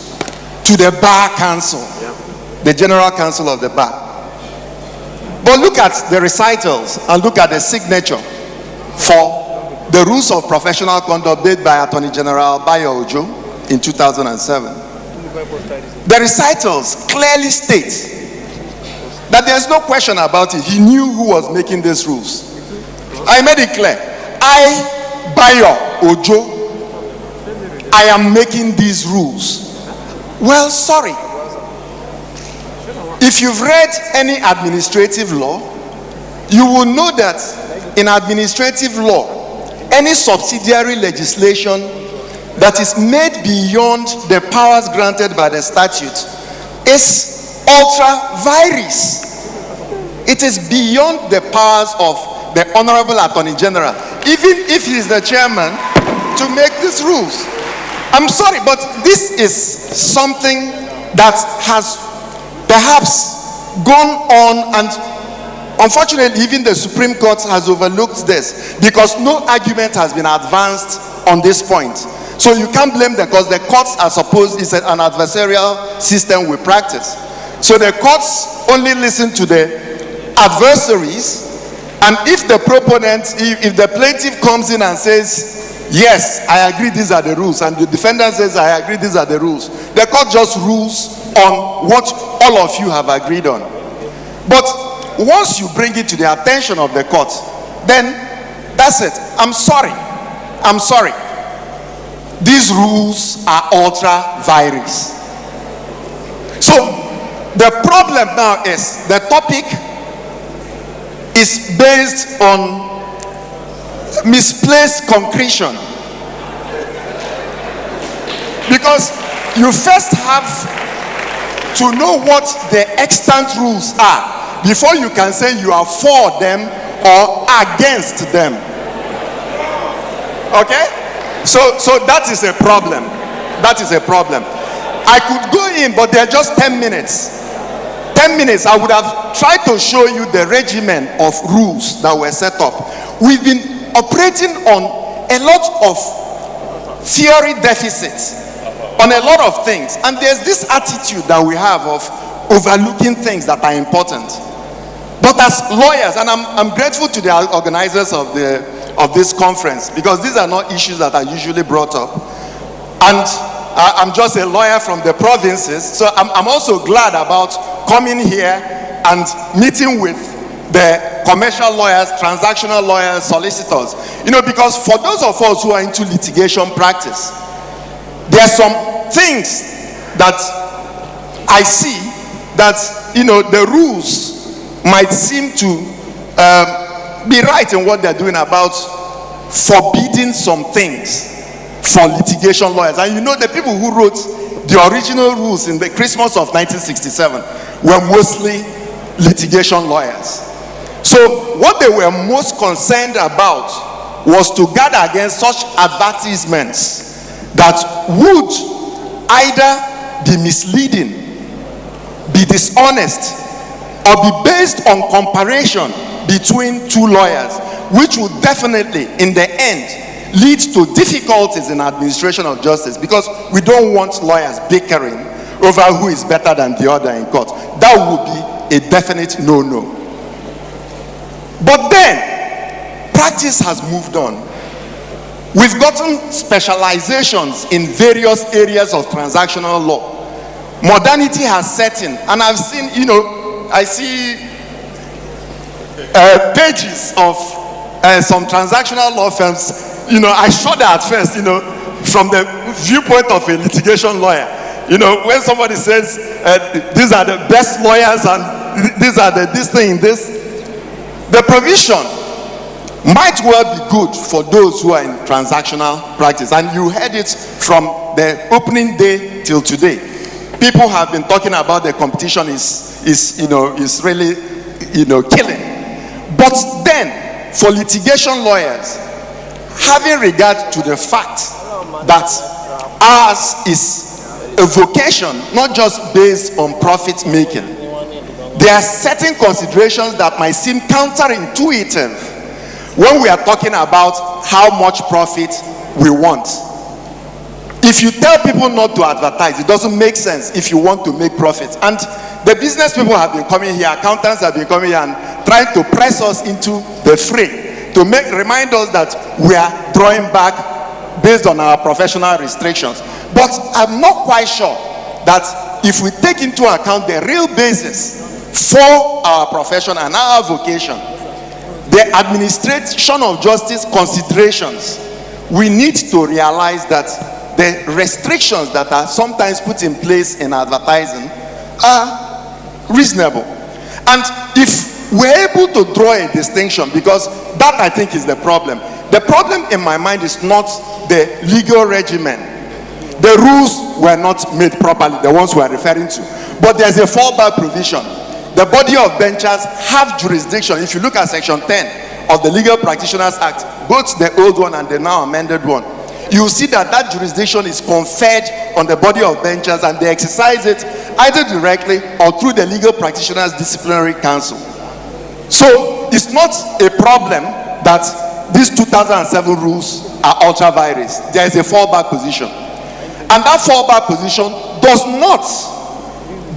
to the Bar Council, the General Council of the Bar. But look at the recitals and look at the signature for the rules of professional conduct made by Attorney General Bayo Ojo in 2007. The recitals clearly state that there's no question about it. He knew who was making these rules. I made it clear. I, Bayo Ojo, I am making these rules. Well, sorry. If you've read any administrative law, you will know that in administrative law, any subsidiary legislation that is made beyond the powers granted by the statute is ultra vires. It is beyond the powers of the Honorable Attorney General, even if he is the chairman, to make these rules. I'm sorry, but this is something that has perhaps gone on, and unfortunately even the Supreme Court has overlooked this because no argument has been advanced on this point. So you can't blame them because the courts are supposed, it's an adversarial system we practice. So the courts only listen to the adversaries, and if the proponent, if the plaintiff comes in and says, yes, I agree these are the rules, and the defendant says, I agree these are the rules, the court just rules on what all of you have agreed on. But once you bring it to the attention of the court, then that's it. I'm sorry. These rules are ultra vires. So the problem now is the topic is based on misplaced concretion, because you first have to know what the extant rules are before you can say you are for them or against them. Okay? So that is a problem. That is a problem. I could go in, but they're just 10 minutes. 10 minutes, I would have tried to show you the regimen of rules that were set up. We've been operating on a lot of theory deficits, on a lot of things. And there's this attitude that we have of overlooking things that are important. But as lawyers, and I'm grateful to the organizers of this conference, because these are not issues that are usually brought up. And I'm just a lawyer from the provinces, so I'm also glad about coming here and meeting with the commercial lawyers, transactional lawyers, solicitors. You know, because for those of us who are into litigation practice, there are some things that I see that, you know, the rules might seem to be right in what they're doing about forbidding some things for litigation lawyers. And you know, the people who wrote the original rules in the Christmas of 1967 were mostly litigation lawyers. So what they were most concerned about was to guard against such advertisements that would either be misleading, be dishonest, or be based on comparison between two lawyers, which would definitely, in the end, lead to difficulties in administration of justice, because we don't want lawyers bickering over who is better than the other in court. That would be a definite no-no. But then, practice has moved on. We've gotten specializations in various areas of transactional law. Modernity has set in, and I've seen, you know, I see pages of some transactional law firms. You know, I shudder at first, you know, from the viewpoint of a litigation lawyer. You know, when somebody says, these are the best lawyers and these are the this thing, this, the provision might well be good for those who are in transactional practice. And you heard it from the opening day till today. People have been talking about the competition is really, you know, killing. But then, for litigation lawyers, having regard to the fact that ours is a vocation, not just based on profit making, there are certain considerations that might seem counterintuitive when we are talking about how much profit we want. If you tell people not to advertise, it doesn't make sense if you want to make profit. And the business people have been coming here, accountants have been coming here and trying to press us into the fray, to remind us that we are drawing back based on our professional restrictions. But I'm not quite sure that if we take into account the real basis for our profession and our vocation, the administration of justice considerations, we need to realize that the restrictions that are sometimes put in place in advertising are reasonable. And if we're able to draw a distinction, because that I think is the problem. The problem in my mind is not the legal regimen. The rules were not made properly, the ones we are referring to. But there's a fallback provision. The body of benchers have jurisdiction. If you look at section 10 of the Legal Practitioners Act, both the old one and the now amended one, you see that that jurisdiction is conferred on the body of benchers, and they exercise it either directly or through the Legal Practitioners Disciplinary Council. So it's not a problem that these 2007 rules are ultra vires. There is a fallback position, and that fallback position does not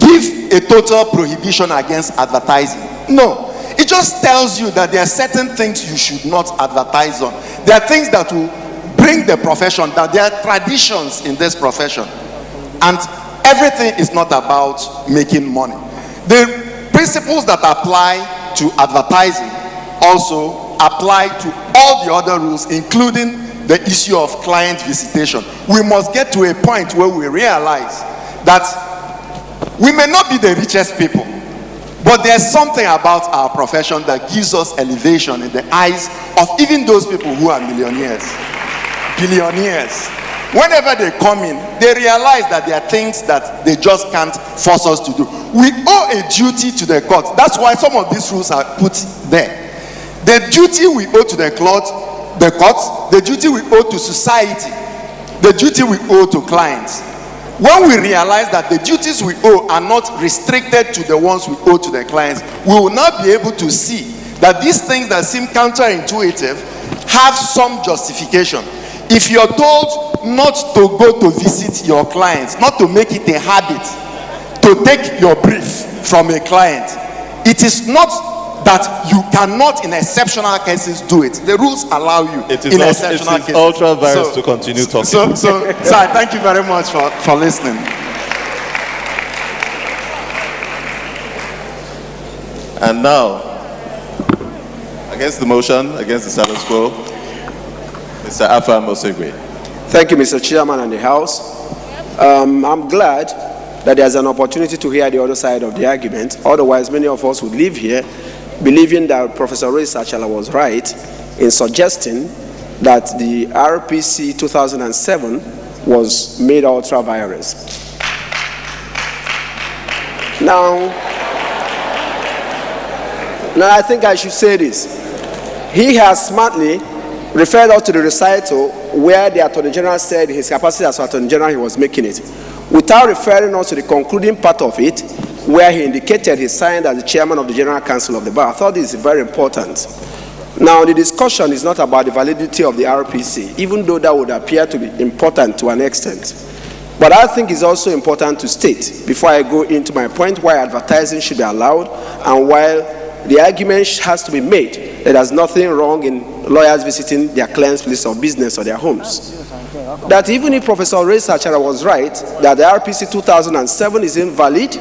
give a total prohibition against advertising. No, it just tells you that there are certain things you should not advertise on. There are things that will bring the profession down. There are traditions in this profession, and everything is not about making money. The principles that apply to advertising also apply to all the other rules, including the issue of client visitation. We must get to a point where we realize that we may not be the richest people, but there's something about our profession that gives us elevation in the eyes of even those people who are millionaires, billionaires. Whenever they come in, they realize that there are things that they just can't force us to do. We owe a duty to the court. That's why some of these rules are put there. The duty we owe to the court, the duty we owe to society, the duty we owe to clients. When we realize that the duties we owe are not restricted to the ones we owe to the clients, we will not be able to see that these things that seem counterintuitive have some justification. If you're told not to go to visit your clients, not to make it a habit to take your brief from a client, it is not that you cannot in exceptional cases do it. The rules allow you in exceptional cases. It is ultra virus to continue talking. So I thank you very much for listening. And now, against the motion, against the status quo, Mr. Afam Osegwe. Thank you, Mr. Chairman and the House. I'm glad that there's an opportunity to hear the other side of the argument. Otherwise, many of us would leave here believing that Professor Ray Sachala was right in suggesting that the RPC 2007 was made ultra virus. Now, I think I should say this. He has smartly referred us to the recital where the Attorney General said in his capacity as Attorney General he was making it, without referring us to the concluding part of it, where he indicated he signed as the chairman of the General Council of the Bar. I thought this is very important. Now, the discussion is not about the validity of the RPC, even though that would appear to be important to an extent. But I think it's also important to state, before I go into my point, why advertising should be allowed, and while the argument has to be made that there's nothing wrong in lawyers visiting their clients' place of business or their homes. That even if Professor Ray Sachala was right, that the RPC 2007 is invalid,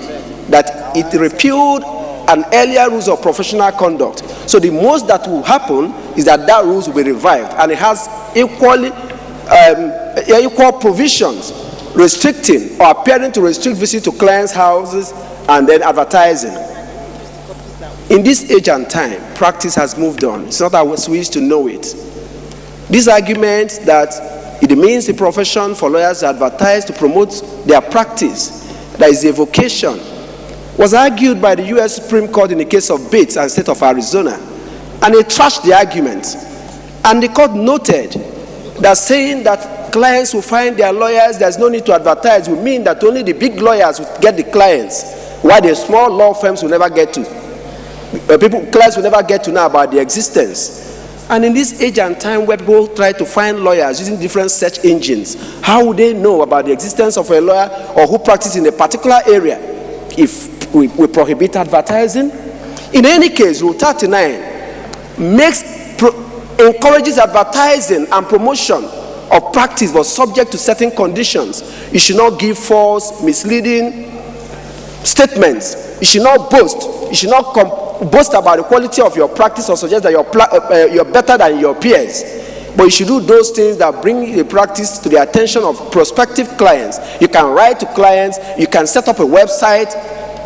that it repealed an earlier rules of professional conduct. So the most that will happen is that that rules will be revived, and it has equal provisions restricting or appearing to restrict visit to clients' houses and then advertising. In this age and time, practice has moved on. It's not as we used to know it. This argument that it means the profession for lawyers to advertise to promote their practice, that is a vocation, was argued by the U.S. Supreme Court in the case of Bates and State of Arizona, and they trashed the argument. And the court noted that saying that clients will find their lawyers, there's no need to advertise, will mean that only the big lawyers will get the clients, while the small law firms will never get to. Clients will never get to know about their existence. And in this age and time where people try to find lawyers using different search engines, how would they know about the existence of a lawyer or who practices in a particular area if we prohibit advertising? In any case, Rule 39 encourages advertising and promotion of practice, but subject to certain conditions. You should not give false, misleading statements. You should not boast. You should not boast about the quality of your practice or suggest that you're better than your peers. But you should do those things that bring the practice to the attention of prospective clients. You can write to clients. You can set up a website.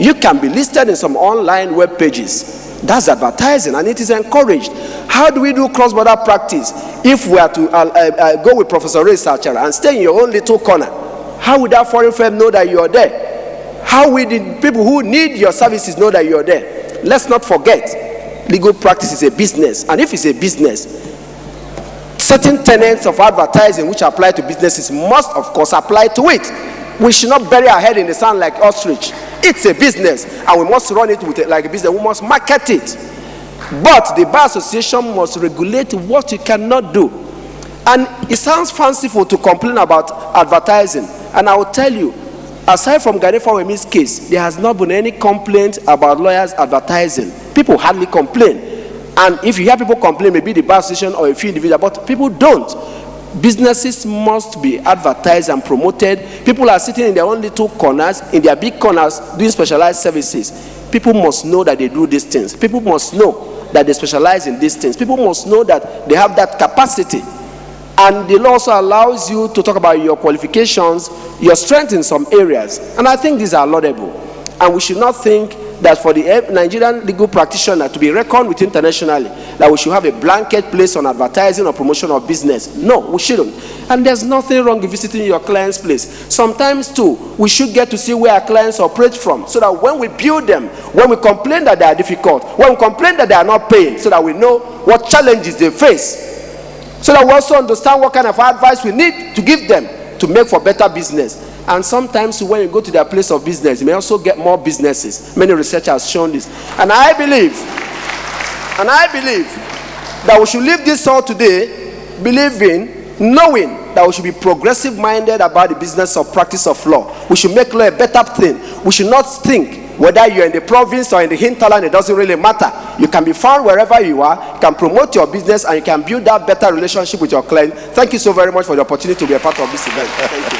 You can be listed in some online web pages. That's advertising, and it is encouraged. How do we do cross-border practice if we are to go with Professor Ray Sachala and stay in your own little corner? How would that foreign firm know that you are there? How will the people who need your services know that you are there? Let's not forget, legal practice is a business, and if it's a business, certain tenets of advertising which apply to businesses must, of course, apply to it. We should not bury our head in the sand like ostrich. It's a business, and we must run it with it like a business. We must market it. But the Bar Association must regulate what you cannot do. And it sounds fanciful to complain about advertising. And I will tell you, aside from Gani Fawemi's case, there has not been any complaint about lawyers advertising. People hardly complain. And if you hear people complain, maybe the Bar Association or a few individuals, but people don't. Businesses must be advertised and promoted. People are sitting in their own little corners, in their big corners, doing specialized services. People must know that they do these things. People must know that they specialize in these things. People must know that they have that capacity. And the law also allows you to talk about your qualifications, your strength in some areas. And I think these are laudable. And we should not think that for the Nigerian legal practitioner to be reckoned with internationally, that we should have a blanket place on advertising or promotion of business. No, we shouldn't. And there's nothing wrong with visiting your client's place. Sometimes too, we should get to see where our clients operate from, so that when we build them, when we complain that they are difficult, when we complain that they are not paying, so that we know what challenges they face, so that we also understand what kind of advice we need to give them to make for better business. And sometimes when you go to their place of business, you may also get more businesses. Many research has shown this. And I believe that we should leave this all today, knowing that we should be progressive-minded about the business of practice of law. We should make law a better thing. We should not think whether you're in the province or in the hinterland, it doesn't really matter. You can be found wherever you are, you can promote your business, and you can build that better relationship with your client. Thank you so very much for the opportunity to be a part of this event. Thank you.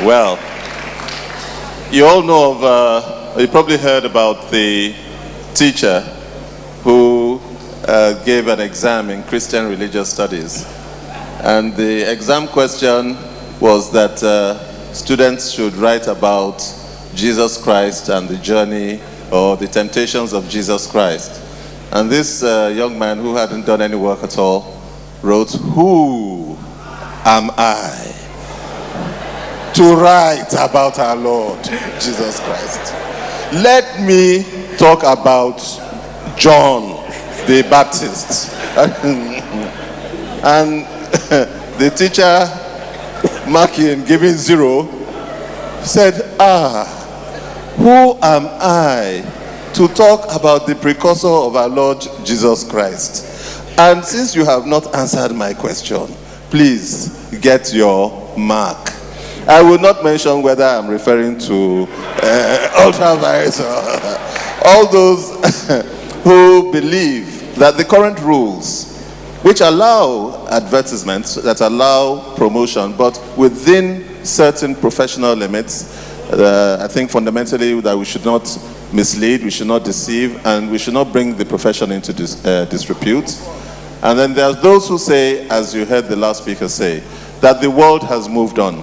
Well, you all know of, you probably heard about the teacher who gave an exam in Christian religious studies. And the exam question was that students should write about Jesus Christ and the journey or the temptations of Jesus Christ. And this young man who hadn't done any work at all wrote, "Who am I to write about our Lord Jesus Christ? Let me talk about John the Baptist." And the teacher, marking, giving 0, said, "Who am I to talk about the precursor of our Lord Jesus Christ? And since you have not answered my question, please get your mark." I will not mention whether I'm referring to ultraviolence or all those who believe that the current rules, which allow advertisements, that allow promotion, but within certain professional limits, I think fundamentally that we should not mislead, we should not deceive, and we should not bring the profession into disrepute. And then there's those who say, as you heard the last speaker say, that the world has moved on.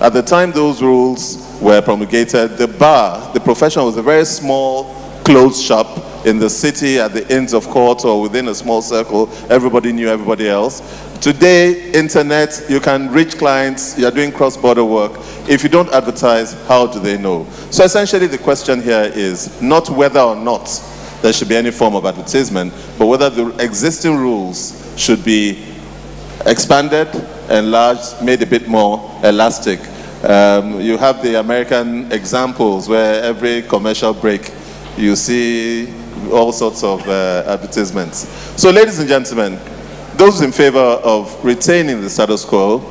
At the time those rules were promulgated, the bar, the profession, was a very small, closed shop in the city, at the Inns of Court, or within a small circle. Everybody knew everybody else. Today, internet, you can reach clients, you're doing cross-border work. If you don't advertise, how do they know? So essentially the question here is not whether or not there should be any form of advertisement, but whether the existing rules should be expanded, enlarged, made a bit more elastic. You have the American examples where every commercial break you see all sorts of advertisements. So ladies and gentlemen, those in favor of retaining the status quo,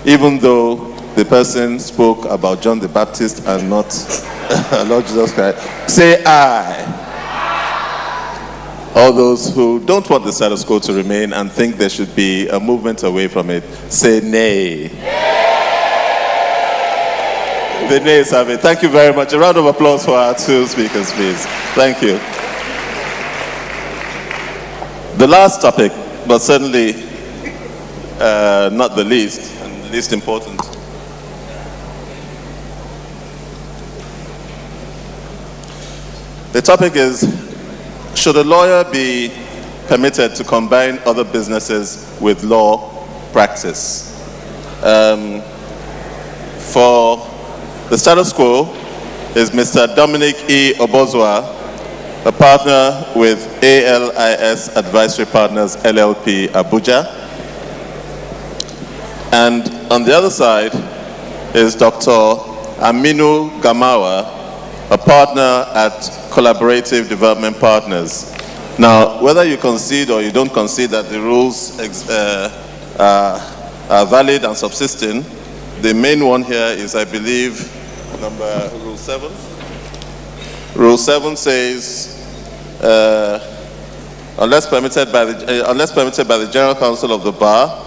even though the person spoke about John the Baptist and not Lord Jesus Christ, say aye. All those who don't want the status quo to remain and think there should be a movement away from it, say nay. The nays have it. Thank you very much. A round of applause for our two speakers, please. Thank you. The last topic, but certainly not the least, and least important. The topic is, should a lawyer be permitted to combine other businesses with law practice? For the status quo, is Mr. Dominic E. Obozwa, a partner with ALIS Advisory Partners LLP, Abuja. And on the other side is Dr. Aminu Gamawa, a partner at Collaborative Development Partners. Now, whether you concede or you don't concede that the rules are valid and subsisting, the main one here is, I believe, Rule 7. Rule 7 says, unless permitted by the General Counsel of the Bar,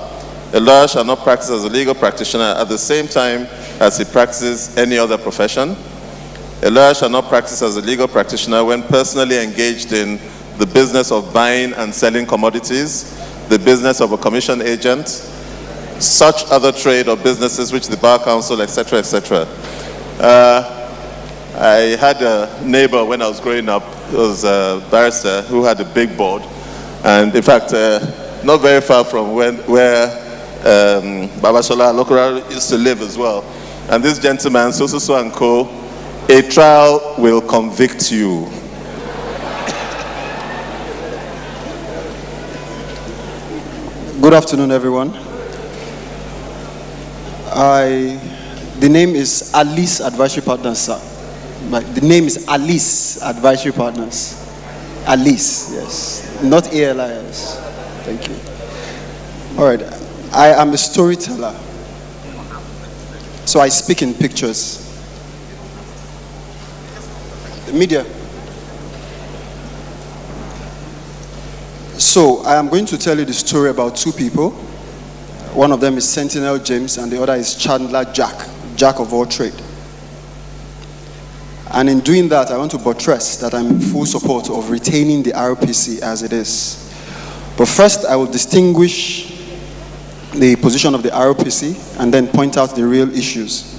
a lawyer shall not practice as a legal practitioner at the same time as he practices any other profession. A lawyer shall not practice as a legal practitioner when personally engaged in the business of buying and selling commodities, the business of a commission agent, such other trade or businesses which the Bar Council, etc., etc. I had a neighbor when I was growing up, who was a barrister, who had a big board. And in fact, not very far from where Babashola Lokora used to live as well. And this gentleman, so and co, a trial will convict you. Good afternoon, everyone. The name is Alice Advisory Partners, sir. The name is Alice Advisory Partners. Alice, yes. Not ALIS. Thank you. All right. I am a storyteller. So I speak in pictures. The media. So I am going to tell you the story about two people. One of them is Sentinel James and the other is Chandler Jack of all trade. And in doing that, I want to buttress that I'm in full support of retaining the RPC as it is. But first, I will distinguish the position of the RPC and then point out the real issues.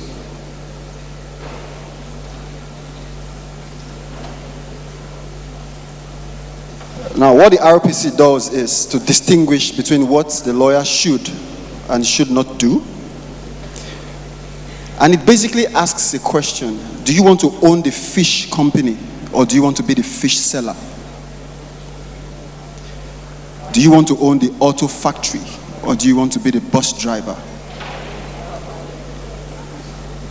Now, what the RPC does is to distinguish between what the lawyer should and should not do. And it basically asks a question: do you want to own the fish company or do you want to be the fish seller? Do you want to own the auto factory or do you want to be the bus driver?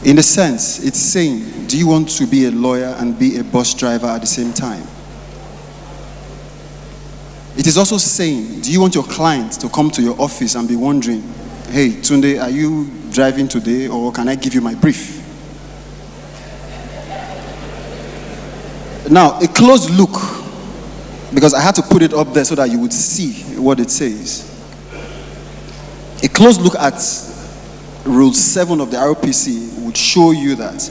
In a sense, it's saying, do you want to be a lawyer and be a bus driver at the same time? It is also saying, do you want your client to come to your office and be wondering, hey, Tunde, are you driving today or can I give you my brief? Now, a close look, because I had to put it up there so that you would see what it says. A close look at Rule 7 of the RPC would show you that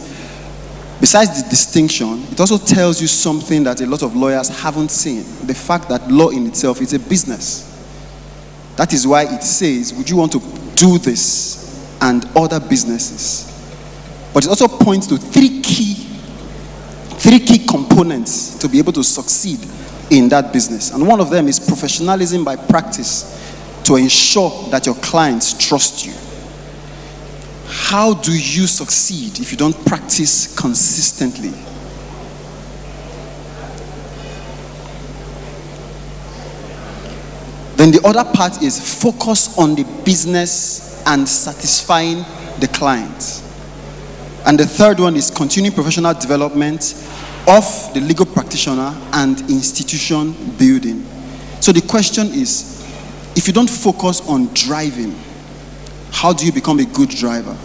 besides the distinction, it also tells you something that a lot of lawyers haven't seen. The fact that law in itself is a business. That is why it says, would you want to do this and other businesses? But it also points to three key components to be able to succeed in that business. And one of them is professionalism by practice, to ensure that your clients trust you. How do you succeed if you don't practice consistently? Then the other part is focus on the business and satisfying the client. And the third one is continuing professional development of the legal practitioner and institution building. So the question is, if you don't focus on driving, how do you become a good driver?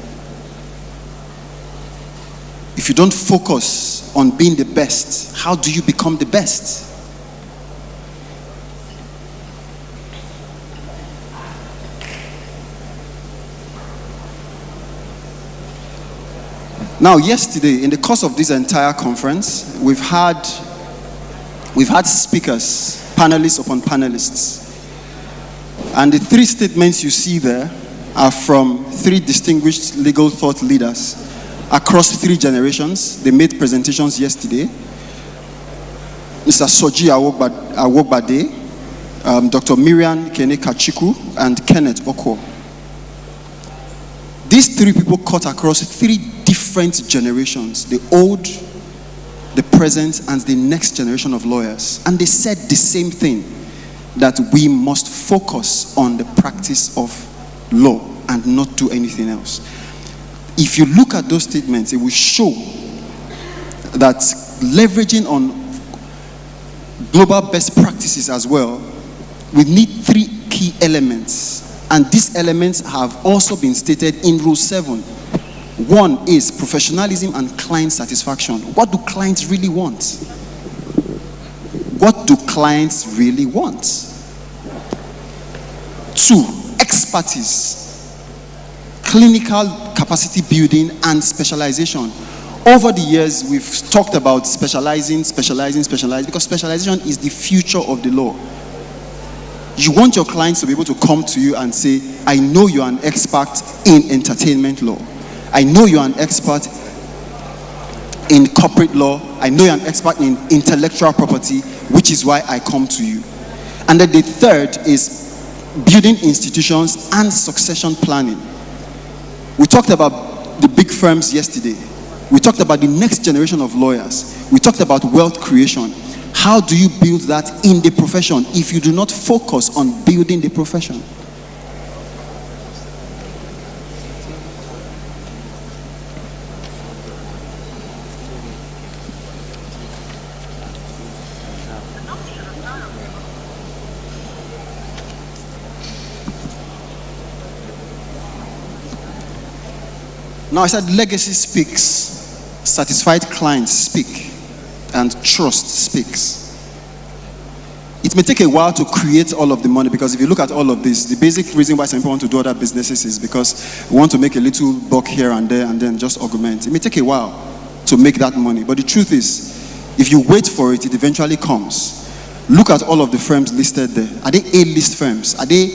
If you don't focus on being the best, how do you become the best? Now, yesterday, in the course of this entire conference, we've had speakers, panelists upon panelists. And the three statements you see there are from three distinguished legal thought leaders across 3 generations. They made presentations yesterday. Mr. Soji Awogbade, Dr. Miriam Kene Kachiku, and Kenneth Oko. These 3 people cut across 3 different generations: the old, present, and the next generation of lawyers. And they said the same thing, that we must focus on the practice of law and not do anything else. If you look at those statements, it will show that leveraging on global best practices as well, we need 3 key elements. And these elements have also been stated in Rule 7. One is professionalism and client satisfaction. What do clients really want? What do clients really want? 2, expertise, clinical capacity building, and specialization. Over the years, we've talked about specializing, because specialization is the future of the law. You want your clients to be able to come to you and say, I know you're an expert in entertainment law. I know you're an expert in corporate law. I know you're an expert in intellectual property, which is why I come to you. And then the third is building institutions and succession planning. We talked about the big firms yesterday. We talked about the next generation of lawyers. We talked about wealth creation. How do you build that in the profession if you do not focus on building the profession? Now I said legacy speaks, satisfied clients speak, and trust speaks. It may take a while to create all of the money, because if you look at all of this, the basic reason why some people want to do other businesses is because we want to make a little buck here and there and then just augment. It may take a while to make that money, but the truth is, if you wait for it, it eventually comes. Look at all of the firms listed there. Are they A-list firms? Are they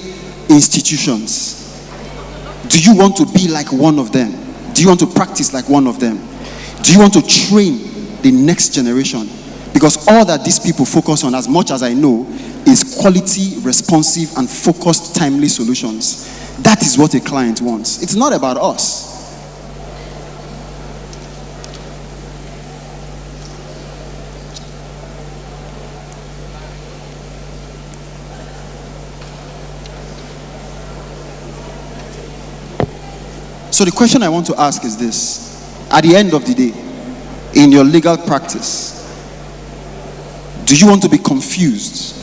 institutions? Do you want to be like one of them? Do you want to practice like one of them? Do you want to train the next generation? Because all that these people focus on, as much as I know, is quality, responsive, and focused, timely solutions. That is what a client wants. It's not about us. So the question I want to ask is this. At the end of the day, in your legal practice, do you want to be confused?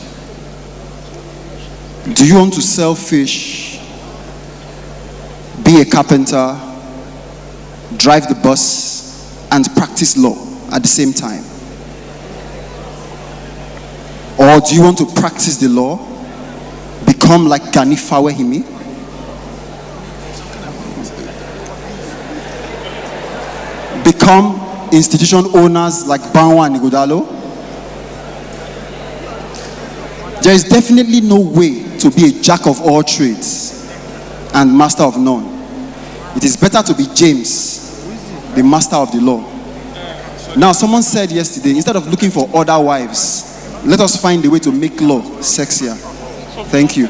Do you want to sell fish, be a carpenter, drive the bus, and practice law at the same time? Or do you want to practice the law, become like Gani Fawehimi, become institution owners like Banwa and Ighodalo? There is definitely no way to be a jack of all trades and master of none. It is better to be James, the master of the law. Now, someone said yesterday, instead of looking for other wives, let us find a way to make law sexier. Thank you.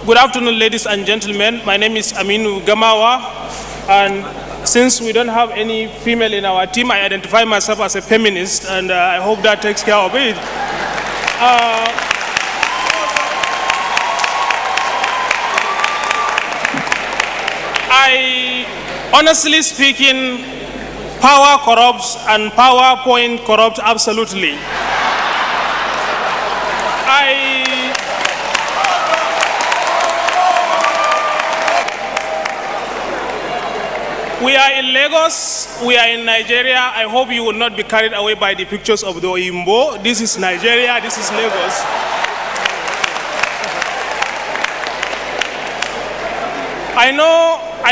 Good afternoon, ladies and gentlemen. My name is Aminu Gamawa, and since we don't have any female in our team, I identify myself as a feminist, and I hope that takes care of it. Honestly speaking, power corrupts and PowerPoint corrupts absolutely. We are in Lagos, we are in Nigeria. I hope you will not be carried away by the pictures of the Oyimbo. This is Nigeria, this is Lagos. I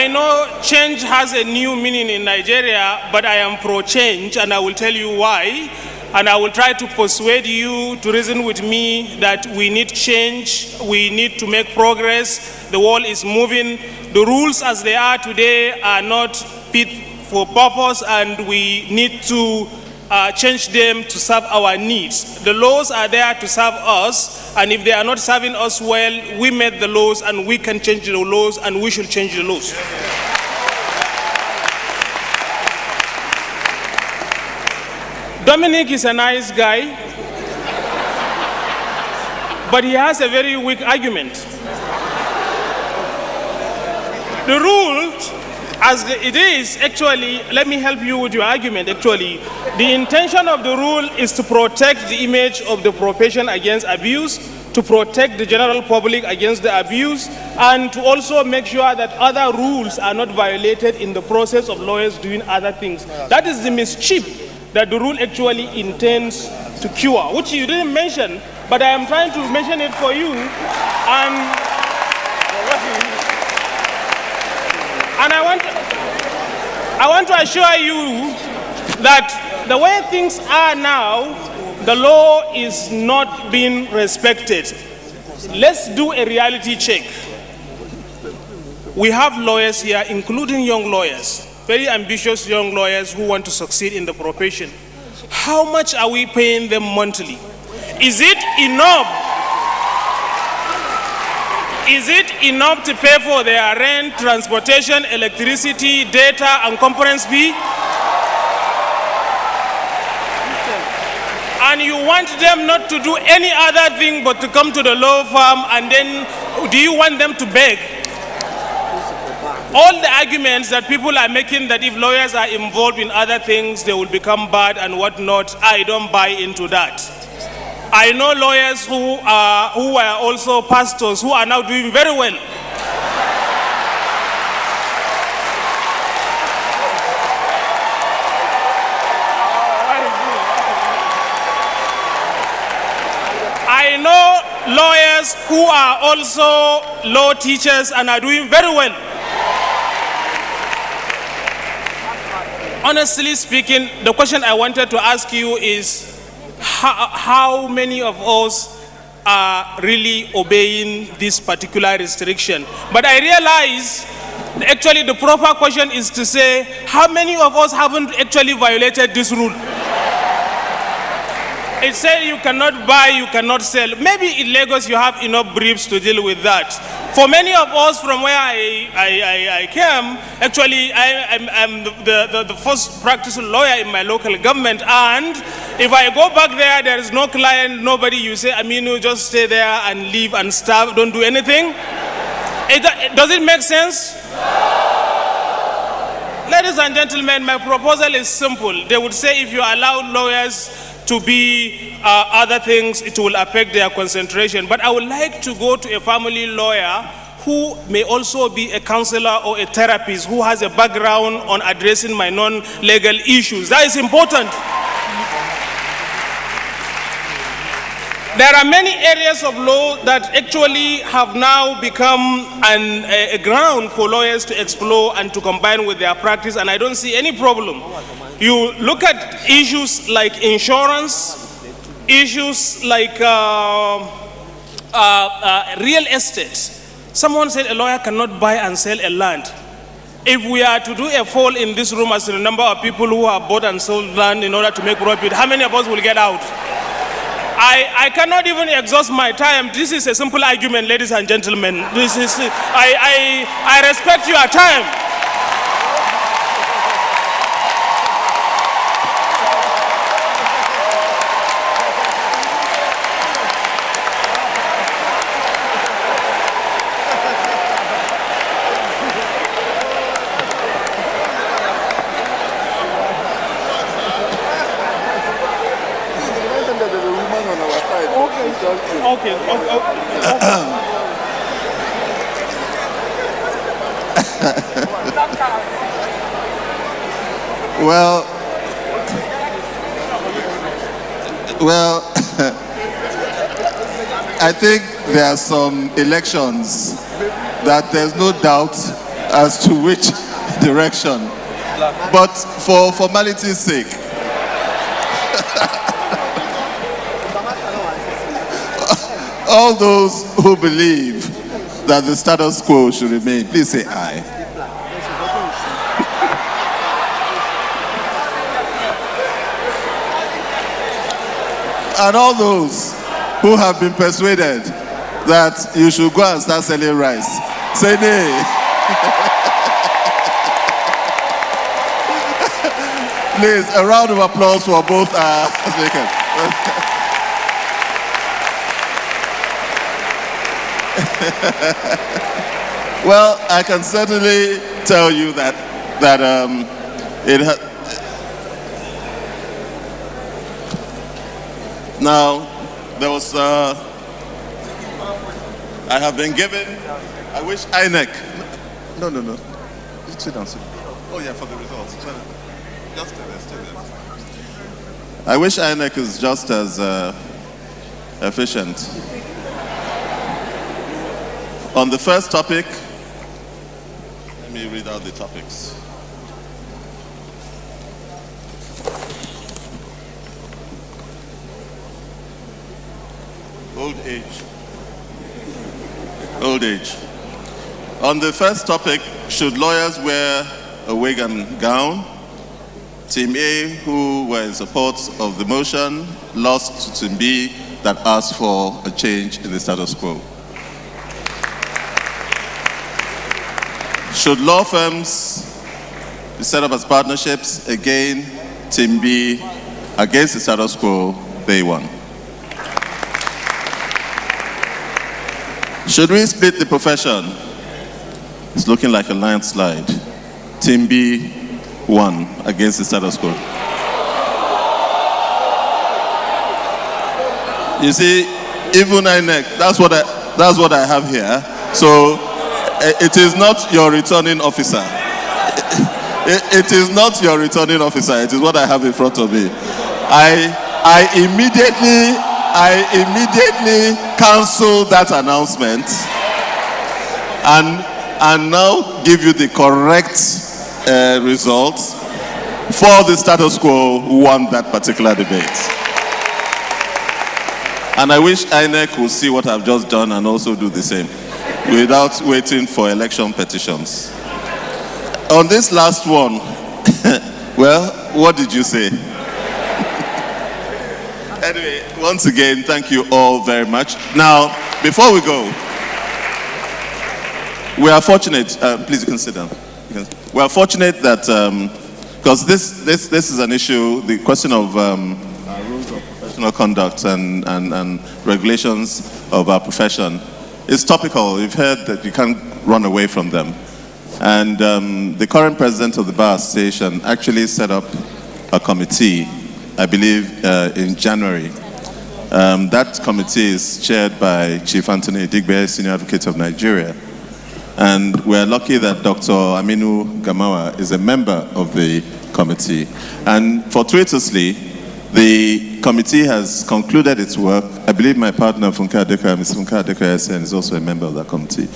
know change has a new meaning in Nigeria, but I am pro-change, and I will tell you why. And I will try to persuade you to reason with me that we need change, we need to make progress, the world is moving. The rules as they are today are not fit for purpose, and we need to change them to serve our needs. The laws are there to serve us, and if they are not serving us well, we made the laws and we can change the laws, and we should change the laws. Dominic is a nice guy, but he has a very weak argument. The rule, as it is, actually, let me help you with your argument, actually. The intention of the rule is to protect the image of the profession against abuse, to protect the general public against the abuse, and to also make sure that other rules are not violated in the process of lawyers doing other things. That is the mischief that the rule actually intends to cure, which you didn't mention, but I am trying to mention it for you. And I want to assure you that the way things are now, the law is not being respected. Let's do a reality check. We have lawyers here, including young lawyers, very ambitious young lawyers who want to succeed in the profession. How much are we paying them monthly? Is it enough? Is it enough to pay for their rent, transportation, electricity, data, and conference fee? And you want them not to do any other thing but to come to the law firm, and then do you want them to beg? All the arguments that people are making that if lawyers are involved in other things, they will become bad and whatnot, I don't buy into that. I know lawyers who are also pastors who are now doing very well. I know lawyers who are also law teachers and are doing very well. Honestly speaking, the question I wanted to ask you is how many of us are really obeying this particular restriction? But I realize actually the proper question is to say how many of us haven't actually violated this rule? It says you cannot buy, you cannot sell. Maybe in Lagos you have enough briefs to deal with that. For many of us from where I came, actually I'm the first practicing lawyer in my local government, and if I go back there is no client, nobody, you say, Aminu, just stay there and leave and starve, don't do anything. Does it make sense? Ladies and gentlemen, my proposal is simple. They would say if you allow lawyers to be other things, it will affect their concentration. But I would like to go to a family lawyer who may also be a counselor or a therapist who has a background on addressing my non-legal issues. That is important. There are many areas of law that actually have now become a ground for lawyers to explore and to combine with their practice, and I don't see any problem. You look at issues like insurance, issues like real estate. Someone said a lawyer cannot buy and sell a land. If we are to do a poll in this room as to the number of people who have bought and sold land in order to make profit, how many of us will get out? I cannot even exhaust my time. This is a simple argument, ladies and gentlemen. I respect your time. Okay. Well, I think there are some elections that there's no doubt as to which direction. But for formality's sake, all those who believe that the status quo should remain, please say aye. and all those who have been persuaded that you should go and start selling rice, say nay. Please, a round of applause for both speakers. Well, I can certainly tell you that now there was I have been given. I wish INEC. No. Sit down. Oh yeah, for the results. Just stay there. I wish INEC is just as efficient. On the first topic, let me read out the topics. Old age. On the first topic, should lawyers wear a wig and gown? Team A, who were in support of the motion, lost to Team B that asked for a change in the status quo. Should law firms be set up as partnerships? Again, Team B, against the status quo, they won. Should we split the profession? It's looking like a landslide. Team B won against the status quo. You see, even INEC, that's what I have here. So it is not your returning officer. It is not your returning officer. It is what I have in front of me. I immediately cancel that announcement and now give you the correct results for the status quo who won that particular debate. And I wish INEC would see what I've just done and also do the same without waiting for election petitions. On this last one, well, what did you say? Anyway, once again, thank you all very much. Now, before we go, we are fortunate, please you can sit down. We are fortunate that, because this is an issue, the question of rules of professional conduct and regulations of our profession is topical. You've heard that you can't run away from them. And the current president of the Bar Association actually set up a committee, I believe in January. That committee is chaired by Chief Anthony Idigbe, Senior Advocate of Nigeria. And we're lucky that Dr. Aminu Gamawa is a member of the committee. And fortuitously, the committee has concluded its work. I believe my partner, Funke Adekoya, Ms. Funke Adekoya SN, is also a member of that committee.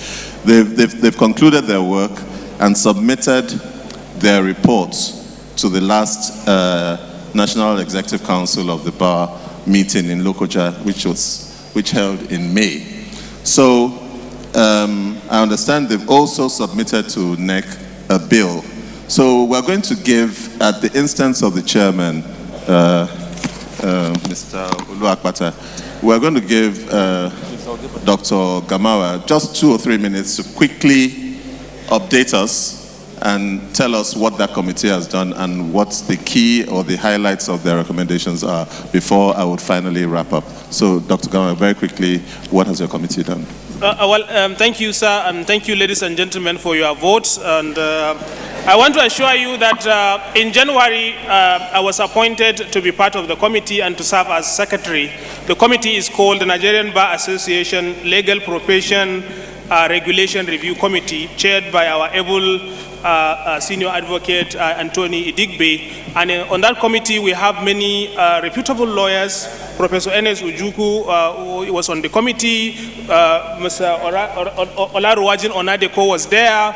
They've concluded their work and submitted their reports to the last National Executive Council of the Bar meeting in Lokoja, which held in May. So I understand they've also submitted to NEC a bill. So we're going to give, at the instance of the chairman, Mr. Oluakpata, we're going to give Dr. Gamawa just 2 or 3 minutes to quickly update us and tell us what that committee has done and what the key or the highlights of their recommendations are before I would finally wrap up. So, Dr. Gamawa, very quickly, what has your committee done? Thank you, sir, and thank you, ladies and gentlemen, for your votes. And I want to assure you that in January, I was appointed to be part of the committee and to serve as secretary. The committee is called the Nigerian Bar Association Legal Profession Regulation Review Committee, chaired by our able Senior Advocate Anthony Idigbe. And on that committee, we have many reputable lawyers. Professor Enes Ujuku who was on the committee. Mr. Olaruwajin Onadeko was there.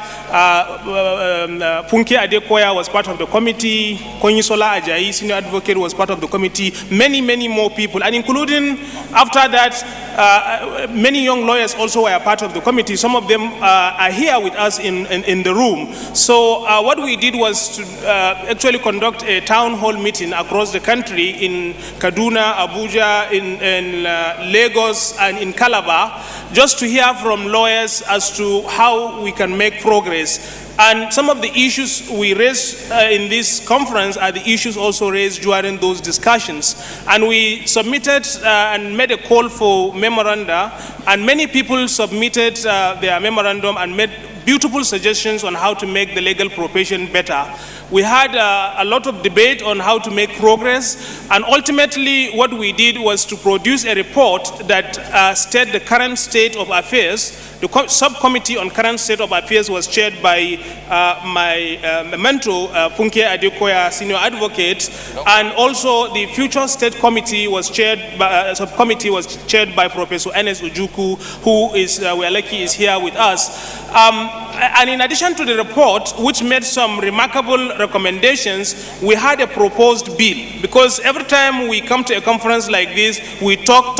Funke Adekoya was part of the committee. Konyisola Ajayi, Senior Advocate, was part of the committee. Many, many more people. And including, after that, many young lawyers also were part of the committee. Some of them are here with us in the room. So what we did was to actually conduct a town hall meeting across the country in Kaduna, Abuja, Abuja, in Lagos, and in Calabar, just to hear from lawyers as to how we can make progress. And some of the issues we raised in this conference are the issues also raised during those discussions. And we submitted and made a call for memoranda, and many people submitted their memorandum and made beautiful suggestions on how to make the legal profession better. We had a lot of debate on how to make progress, and ultimately what we did was to produce a report that stated the current state of affairs. The subcommittee on current state of affairs was chaired by my mentor, Funke Adekoya, senior advocate, and also the future state committee was chaired by, subcommittee was chaired by Professor Ernest Ujuku, who is, we are lucky, is here with us. And in addition to the report, which made some remarkable recommendations, we had a proposed bill, because every time we come to a conference like this, we talk,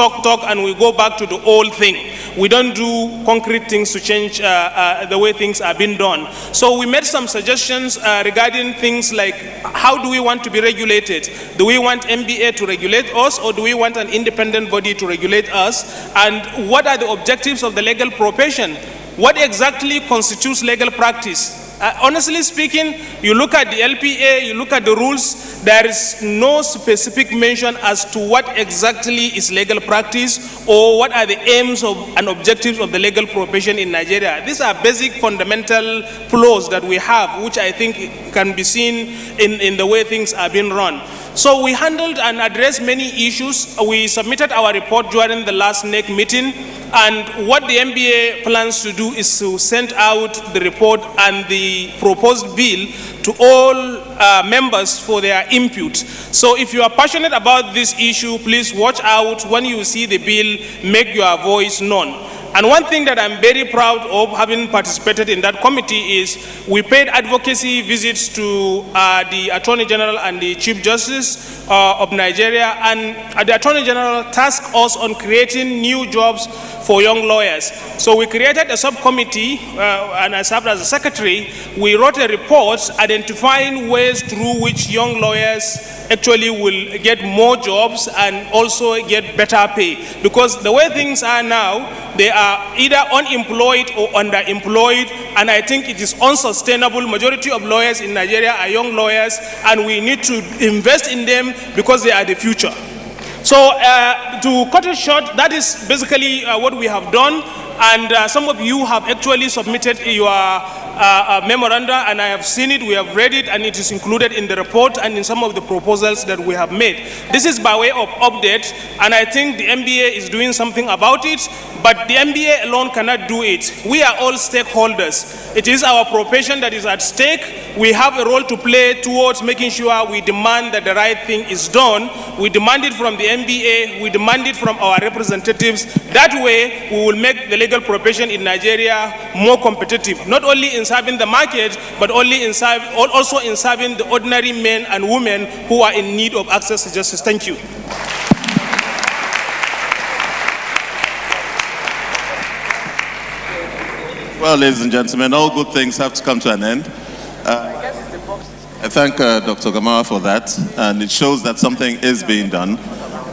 and we go back to the old thing. We don't do concrete things to change the way things are being done. So we made some suggestions regarding things like, how do we want to be regulated? Do we want MBA to regulate us, or do we want an independent body to regulate us? And what are the objectives of the legal profession? What exactly constitutes legal practice? Honestly speaking, you look at the LPA, you look at the rules, there is no specific mention as to what exactly is legal practice, or what are the aims of and objectives of the legal profession in Nigeria. These are basic fundamental flaws that we have, which I think can be seen in the way things are being run. So we handled and addressed many issues. We submitted our report during the last NEC meeting, and what the MBA plans to do is to send out the report and the proposed bill to all members for their input. So if you are passionate about this issue, please watch out. When you see the bill, make your voice known. And one thing that I'm very proud of, having participated in that committee, is we paid advocacy visits to the Attorney General and the Chief Justice of Nigeria, and the Attorney General tasked us on creating new jobs for young lawyers. So we created a subcommittee, and I served as a secretary. We wrote a report identifying ways through which young lawyers actually will get more jobs and also get better pay. Because the way things are now, they are either unemployed or underemployed, and I think it is unsustainable. Majority of lawyers in Nigeria are young lawyers, and we need to invest in them because they are the future. So to cut it short, that is basically what we have done, and some of you have actually submitted your memoranda, and I have seen it, we have read it, and it is included in the report and in some of the proposals that we have made. This is by way of update, and I think the MBA is doing something about it, but the MBA alone cannot do it. We are all stakeholders. It is our profession that is at stake. We have a role to play towards making sure we demand that the right thing is done. We demand it from the MBA, we demand it from our representatives. That way, we will make the legal profession in Nigeria more competitive, not only in serving the market, but also in serving the ordinary men and women who are in need of access to justice. Thank you. Well, ladies and gentlemen, all good things have to come to an end. I thank Dr. Gamawa for that, and it shows that something is being done.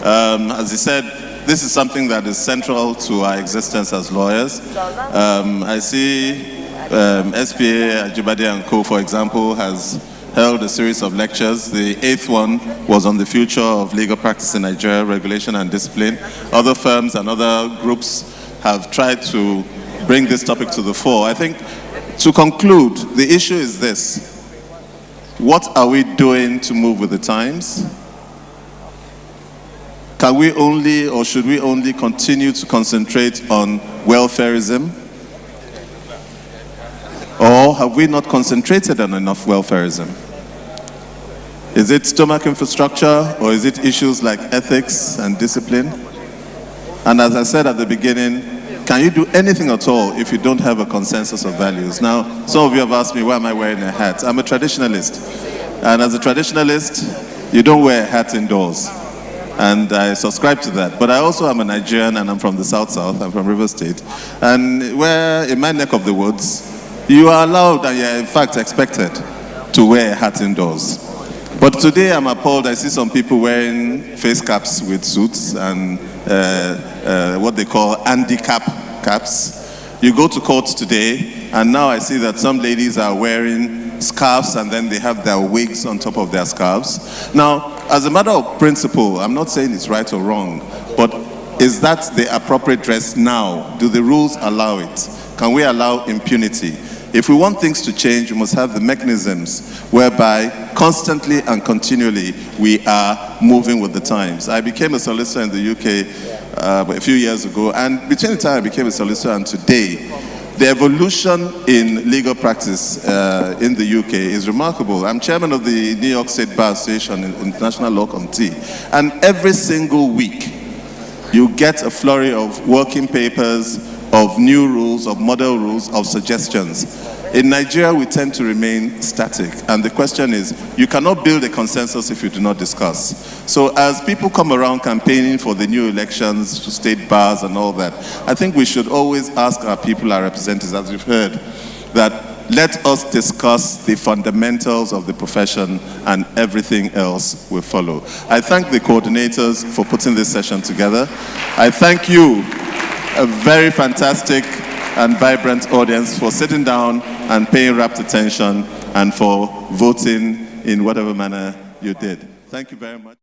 As he said, this is something that is central to our existence as lawyers. I see SPA, Ajibade and Co., for example, has held a series of lectures. The 8th one was on the future of legal practice in Nigeria, regulation and discipline. Other firms and other groups have tried to bring this topic to the fore. I think, to conclude, the issue is this. What are we doing to move with the times? Can we only, or should we only continue to concentrate on welfareism? Or have we not concentrated on enough welfareism? Is it stomach infrastructure, or is it issues like ethics and discipline? And as I said at the beginning, can you do anything at all if you don't have a consensus of values? Now, some of you have asked me, why am I wearing a hat? I'm a traditionalist. And as a traditionalist, you don't wear a hat indoors. And I subscribe to that. But I also am a Nigerian, and I'm from the South. I'm from River State. And where, in my neck of the woods, you are allowed, and you're in fact expected, to wear a hat indoors. But today I'm appalled. I see some people wearing face caps with suits and what they call handicap caps. You go to court today, and now I see that some ladies are wearing scarves and then they have their wigs on top of their scarves. Now, as a matter of principle, I'm not saying it's right or wrong, but is that the appropriate dress now? Do the rules allow it? Can we allow impunity? If we want things to change, we must have the mechanisms whereby constantly and continually we are moving with the times. I became a solicitor in the UK a few years ago, and between the time I became a solicitor and today, the evolution in legal practice in the UK is remarkable. I'm chairman of the New York State Bar Association in International Law Committee, and every single week you get a flurry of working papers, of new rules, of model rules, of suggestions. In Nigeria, we tend to remain static, and the question is, you cannot build a consensus if you do not discuss. So as people come around campaigning for the new elections to state bars and all that, I think we should always ask our people, our representatives, as you've heard, that let us discuss the fundamentals of the profession and everything else will follow. I thank the coordinators for putting this session together. I thank you, a very fantastic and vibrant audience, for sitting down and paying rapt attention and for voting in whatever manner you did. Thank you very much.